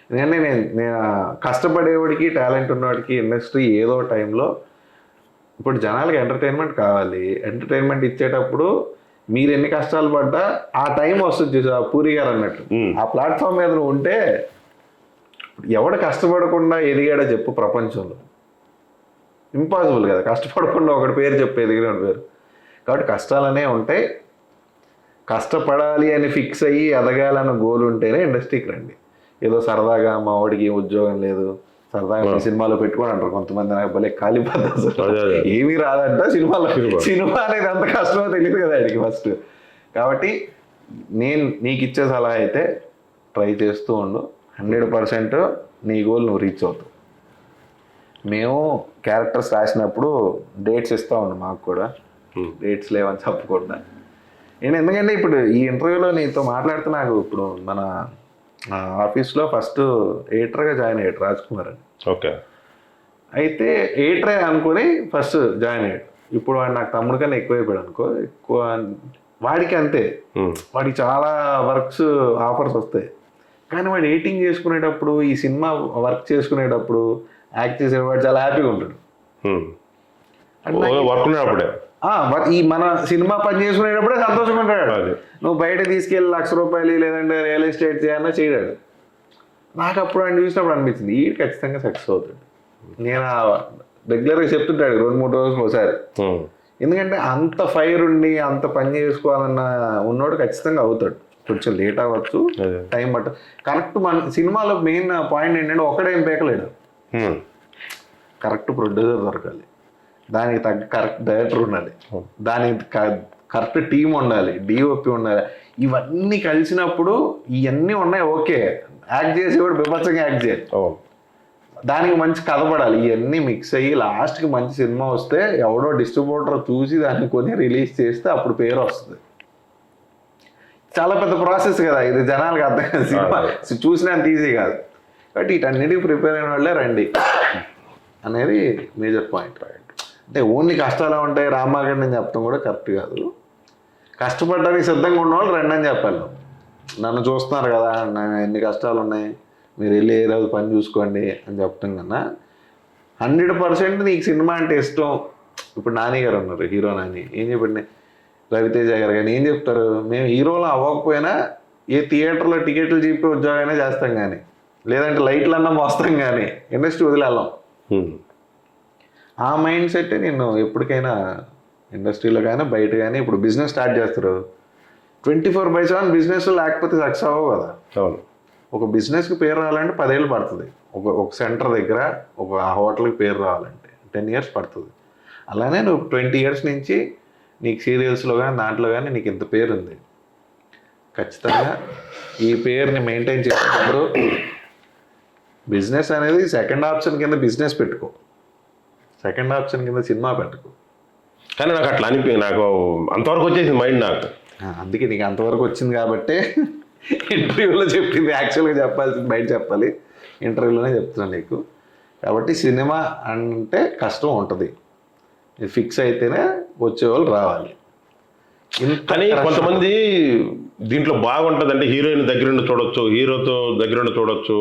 ఎందుకంటే నేను కష్టపడేవాడికి, టాలెంట్ ఉన్నవాడికి ఇండస్ట్రీ ఏదో టైంలో, ఇప్పుడు జనాలకి ఎంటర్టైన్మెంట్ కావాలి. ఎంటర్టైన్మెంట్ ఇచ్చేటప్పుడు మీరు ఎన్ని కష్టాలు పడ్డా ఆ టైం వస్తుంది చూసా, పూరి గారు అన్నట్టు. ఆ ప్లాట్ఫామ్ మీద నువ్వు ఉంటే ఎవడు కష్టపడకుండా ఎదిగాడో చెప్పు ప్రపంచంలో? ఇంపాసిబుల్ కదా. కష్టపడకుండా ఒకటి పేరు చెప్పు ఎదిగిన పేరు. కాబట్టి కష్టాలనే ఉంటాయి. కష్టపడాలి అని ఫిక్స్ అయ్యి ఎదగాలన్న గోల్ ఉంటేనే ఇండస్ట్రీకి రండి. ఏదో సరదాగా మా వాడికి ఉద్యోగం లేదు, సరదాగా సినిమాలో పెట్టుకొని అంటారు కొంతమంది. నాకు భలే కాలిపోద్ది అసలు, ఏమీ రాదంట సినిమాలో. సినిమా అనేది అంత కష్టమో తెలియదు కదా ఆయనకి ఫస్ట్. కాబట్టి నీకు ఇచ్చే సలహా అయితే ట్రై చేస్తూ ఉండు. 100% నీ గోల్ నువ్వు రీచ్ అవుతావు. మేము క్యారెక్టర్స్ రాసినప్పుడు డేట్స్ ఇస్తూ ఉండు, మాకు కూడా డేట్స్ లేవని చెప్పకూడదా. నేను ఎందుకంటే ఇప్పుడు ఈ ఇంటర్వ్యూలో నీతో మాట్లాడుతూ నాకు ఇప్పుడు మన ఆఫీస్లో ఫస్ట్ ఎడిటర్గా జాయిన్ అయ్యాడు రాజ్ కుమార్ అని. ఓకే. అయితే ఏట్రే అనుకుని ఫస్ట్ జాయిన్ అయ్యాడు. ఇప్పుడు వాడు నాకు తమ్ముడు కన్నా ఎక్కువైపోయాడు అనుకో, ఎక్కువ వాడికి అంతే, వాడికి చాలా వర్క్స్ ఆఫర్స్ వస్తాయి. కానీ వాడు ఎడిటింగ్ చేసుకునేటప్పుడు, ఈ సినిమా వర్క్ చేసుకునేటప్పుడు, యాక్ట్ చేసేవాడు చాలా హ్యాపీగా ఉంటాడు. ఈ మన సినిమా పని చేసుకునేటప్పుడే సంతోషంగా ఉంటాడు. నువ్వు బయట తీసుకెళ్ళి ₹1,00,000 లేదంటే రియల్ ఎస్టేట్ చేయాలన్నా చేయడాడు. నాకు అప్పుడు ఆయన చూసినప్పుడు అనిపించింది ఈ ఖచ్చితంగా సక్సెస్ అవుతాడు. నేను రెగ్యులర్గా చెప్తుంటాడు 2-3 రోజులకు ఒకసారి. ఎందుకంటే అంత ఫైర్ ఉండి అంత పని చేసుకోవాలన్న ఉన్నోడు ఖచ్చితంగా అవుతాడు. కొంచెం లేట్ అవ్వచ్చు, టైం పట్టు. కరెక్ట్ మన సినిమాలో మెయిన్ పాయింట్ ఏంటంటే ఒకడేం పేకలేడు, కరెక్ట్ ప్రొడ్యూసర్ దొరకాలి, దానికి తగ్గ కరెక్ట్ డైరెక్టర్ ఉండాలి, దానికి కరెక్ట్ టీం ఉండాలి, డిఓపి ఉండాలి. ఇవన్నీ కలిసినప్పుడు ఇవన్నీ ఉన్నాయి. ఓకే, యాక్ట్ చేసేవాడు బీభత్సంగా యాక్ట్ చేయాలి, దానికి మంచి కథ పడాలి. ఇవన్నీ మిక్స్ అయ్యి లాస్ట్కి మంచి సినిమా వస్తే ఎవడో డిస్ట్రిబ్యూటర్ చూసి దాన్ని కొని రిలీజ్ చేస్తే అప్పుడు పేరు వస్తుంది. చాలా పెద్ద ప్రాసెస్ కదా ఇది, జనాలకు అర్థం కాదు. సినిమా చూసినంత ఈజీ కాదు. కాబట్టి వీటన్నిటికి ప్రిపేర్ అయిన వాళ్ళే రండి అనేది మేజర్ పాయింట్. అంటే ఓన్లీ కష్టాలు ఉంటాయి రామాగడ్ నేను చెప్పడం కూడా కరెక్ట్ కాదు. కష్టపడడానికి సిద్ధంగా ఉన్న వాళ్ళు రండి అని చెప్పాలి. నన్ను చూస్తున్నారు కదా, ఎన్ని కష్టాలు ఉన్నాయి, మీరు వెళ్ళి ఏ రోజు పని చూసుకోండి అని చెప్పడం కన్నా 100% నీకు సినిమా అంటే ఇష్టం. ఇప్పుడు నాని గారు ఉన్నారు, హీరో నాని. ఏం చెప్పండి, రవితేజ గారు కానీ ఏం చెప్తారు, మేము హీరోలో అవ్వకపోయినా ఏ థియేటర్లో టికెట్లు చెప్పి ఉద్యోగమైనా చేస్తాం కానీ, లేదంటే లైట్లు అన్నా మోస్తాం కానీ ఇండస్ట్రీ వదిలేళ్ళం. ఆ మైండ్ సెట్ నేను ఎప్పటికైనా ఇండస్ట్రీలో కానీ బయట కానీ. ఇప్పుడు బిజినెస్ స్టార్ట్ చేస్తారు, 24/7 బిజినెస్ లేకపోతే సక్సెస్ అవ్వవు కదా. ఒక బిజినెస్కి పేరు రావాలంటే 10 ఏళ్ళు పడుతుంది. ఒక సెంటర్ దగ్గర ఒక హోటల్కి పేరు రావాలంటే 10 years పడుతుంది. అలానే నువ్వు 20 years నుంచి నీకు సీరియల్స్లో కానీ దాంట్లో కానీ నీకు ఇంత పేరు ఉంది. ఖచ్చితంగా ఈ పేరుని మెయింటైన్ చేసేటప్పుడు బిజినెస్ అనేది సెకండ్ ఆప్షన్ కింద బిజినెస్ పెట్టుకో, సెకండ్ ఆప్షన్ కింద సినిమా పెట్టుకో. కానీ నాకు అట్లా అనిపించింది, నాకు అంతవరకు వచ్చేసింది మైండ్ నాకు. అందుకే నీకు అంతవరకు వచ్చింది కాబట్టి ఇంటర్వ్యూలో చెప్పింది. యాక్చువల్గా చెప్పాల్సింది బయట చెప్పాలి, ఇంటర్వ్యూలోనే చెప్తున్నాను నీకు. కాబట్టి సినిమా అంటే కష్టం ఉంటుంది, ఫిక్స్ అయితేనే వచ్చేవాళ్ళు రావాలి. కానీ కొంతమంది దీంట్లో బాగుంటుంది అంటే హీరోయిన్ దగ్గరుండి చూడొచ్చు, హీరోతో దగ్గరుండి చూడొచ్చు,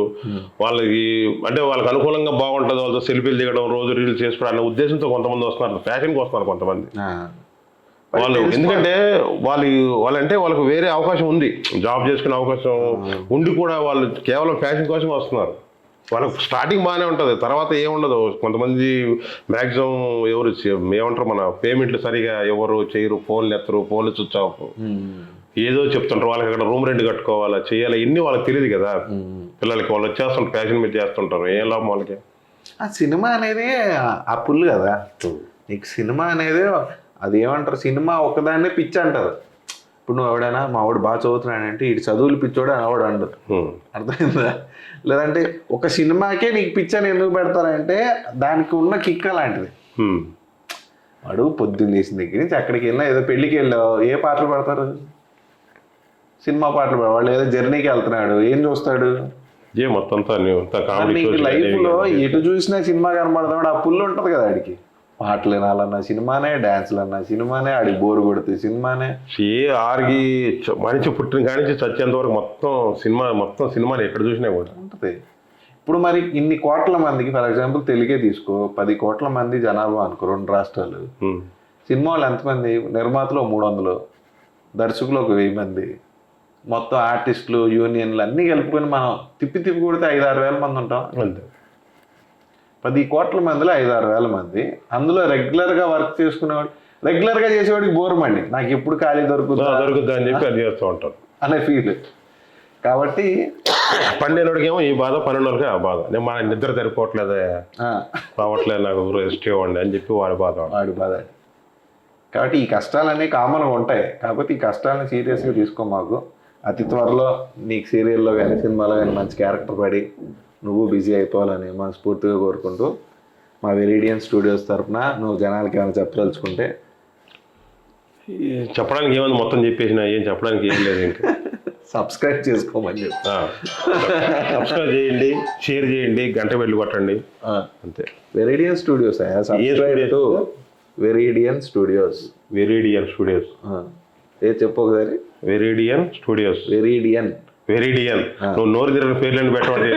వాళ్ళకి అంటే వాళ్ళకి అనుకూలంగా బాగుంటుంది, వాళ్ళతో సెల్ఫీలు దిగడం, రోజు రీల్స్ చేసుకోవడం అనే ఉద్దేశంతో కొంతమంది వస్తున్నారు, ఫ్యాషన్కి వస్తున్నారు కొంతమంది వాళ్ళు. ఎందుకంటే వాళ్ళంటే వాళ్ళకు వేరే అవకాశం ఉంది, జాబ్ చేసుకునే అవకాశం ఉండి కూడా వాళ్ళు కేవలం ఫ్యాషన్ కోసం వస్తున్నారు. వాళ్ళకు స్టార్టింగ్ బాగానే ఉంటుంది, తర్వాత ఏముండదు. కొంతమంది మ్యాక్సిమం ఎవరు ఏమంటారు, మన పేమెంట్లు సరిగా ఎవరు చేయరు, ఫోన్లు ఎత్తరు, ఫోన్లు స్విచ్ ఆఫ్, ఏదో చెప్తుంటారు. వాళ్ళకి అక్కడ రూమ్ రెంట్ కట్టుకోవాలా, చేయాలా, ఇన్ని వాళ్ళకి తెలియదు కదా. పిల్లలకి వాళ్ళు వచ్చేస్తుంటారు, ఫ్యాషన్ మీద చేస్తుంటారు, ఏం లాభం వాళ్ళకి. ఆ సినిమా అనేది ఆ పుల్లు కదా నీకు. సినిమా అనేది అది ఏమంటారు, సినిమా ఒకదాన్నే పిచ్చి అంటారు. ఇప్పుడు నువ్వు ఎవడైనా మా వాడు బాగా చదువుతున్నాడంటే ఇటు చదువులు పిచ్చోడు అని ఆవిడ అంటారు, అర్థమైందా? లేదంటే ఒక సినిమాకే నీకు పిచ్చి అని ఎందుకు పెడతారంటే దానికి ఉన్న కిక్ అలాంటిది. వాడు పొద్దున్న తీసిన దగ్గర నుంచి అక్కడికి వెళ్ళినా, ఏదో పెళ్ళికి వెళ్ళావు ఏ పాటలు పెడతారు, సినిమా పాటలు పెడతారు. వాళ్ళు ఏదో జర్నీకి వెళ్తున్నాడు, ఏం చూస్తాడు, నీకు లైఫ్లో ఎటు చూసినా సినిమా కనబడతాడు. ఆ పుల్లు ఉంటుంది కదా ఆడికి, పాటలు వినాలన్నా సినిమానే, డాన్సులు అన్నా సినిమానే, ఆడికి బోరు కొడితే సినిమానే. ఆడికి మనిషి పుట్టిన కాడి నుంచి చచ్చేంత వరకు మొత్తం సినిమాని ఎక్కడ చూసినా కూడా ఉంటుంది. ఇప్పుడు మరి ఇన్ని కోట్ల మందికి, ఫర్ ఎగ్జాంపుల్ తెలుగే తీసుకో, 10 కోట్ల మంది జనాభా అనుకో, 2 రాష్ట్రాలు. సినిమా వాళ్ళు ఎంతమంది, నిర్మాతలు 300, దర్శకులు 1000 మంది, మొత్తం ఆర్టిస్టులు, యూనియన్లు అన్నీ కలుపుకొని మనం తిప్పి కొడితే 5-6 వేల మంది ఉంటాం అంతే. 10 కోట్ల మందిలో 5-6 వేల మంది. అందులో రెగ్యులర్గా వర్క్ చేసుకునేవాడు, రెగ్యులర్గా చేసేవాడికి బోర్ మండి, నాకు ఎప్పుడు ఖాళీ దొరుకుతుంది అని చెప్పి అది చేస్తూ ఉంటారు అనే ఫీల్. కాబట్టి 12 ఏమో ఈ బాధ, 12 ఆ బాధ, నేను మా నిద్ర సరిపోవట్లేదే, రావట్లేదు, నాకు రెస్ట్ ఇవ్వండి అని చెప్పి వాడి బాధ. కాబట్టి ఈ కష్టాలన్నీ కామన్గా ఉంటాయి. కాబట్టి ఈ కష్టాలను సీరియస్గా తీసుకో. మాకు అతి త్వరలో నీకు సీరియల్లో కానీ సినిమాలో కానీ మంచి క్యారెక్టర్ పడి నువ్వు బిజీ అయిపోవాలని మనస్ఫూర్తిగా కోరుకుంటూ, మా వెరిడియన్ స్టూడియోస్ తరఫున నువ్వు జనాలకి ఏమైనా చెప్పదలుచుకుంటే. చెప్పడానికి ఏమైంది, మొత్తం చెప్పేసిన, ఏం చెప్పడానికి ఏం లేదు ఇంకా. సబ్స్క్రైబ్ చేసుకోమని చెప్పి. సబ్స్క్రైబ్ చేయండి, షేర్ చేయండి, గంట వెళ్ళి కొట్టండి, అంతే. Veridian studios subscribe to Veridian studios. Veridian studios ఏ చెప్పు ఒకసారి. Veridian studios. వెరిడియన్ నువ్వు నోరు తిరిగిన పేర్లను పెట్టవాలి.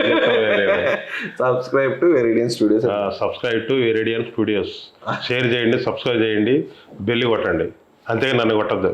Subscribe to Veridian studios. Subscribe to Veridian studios. Share చేయండి, సబ్స్క్రైబ్ చేయండి, బెల్లి కొట్టండి, అంతేగా నన్ను కొట్టద్దు.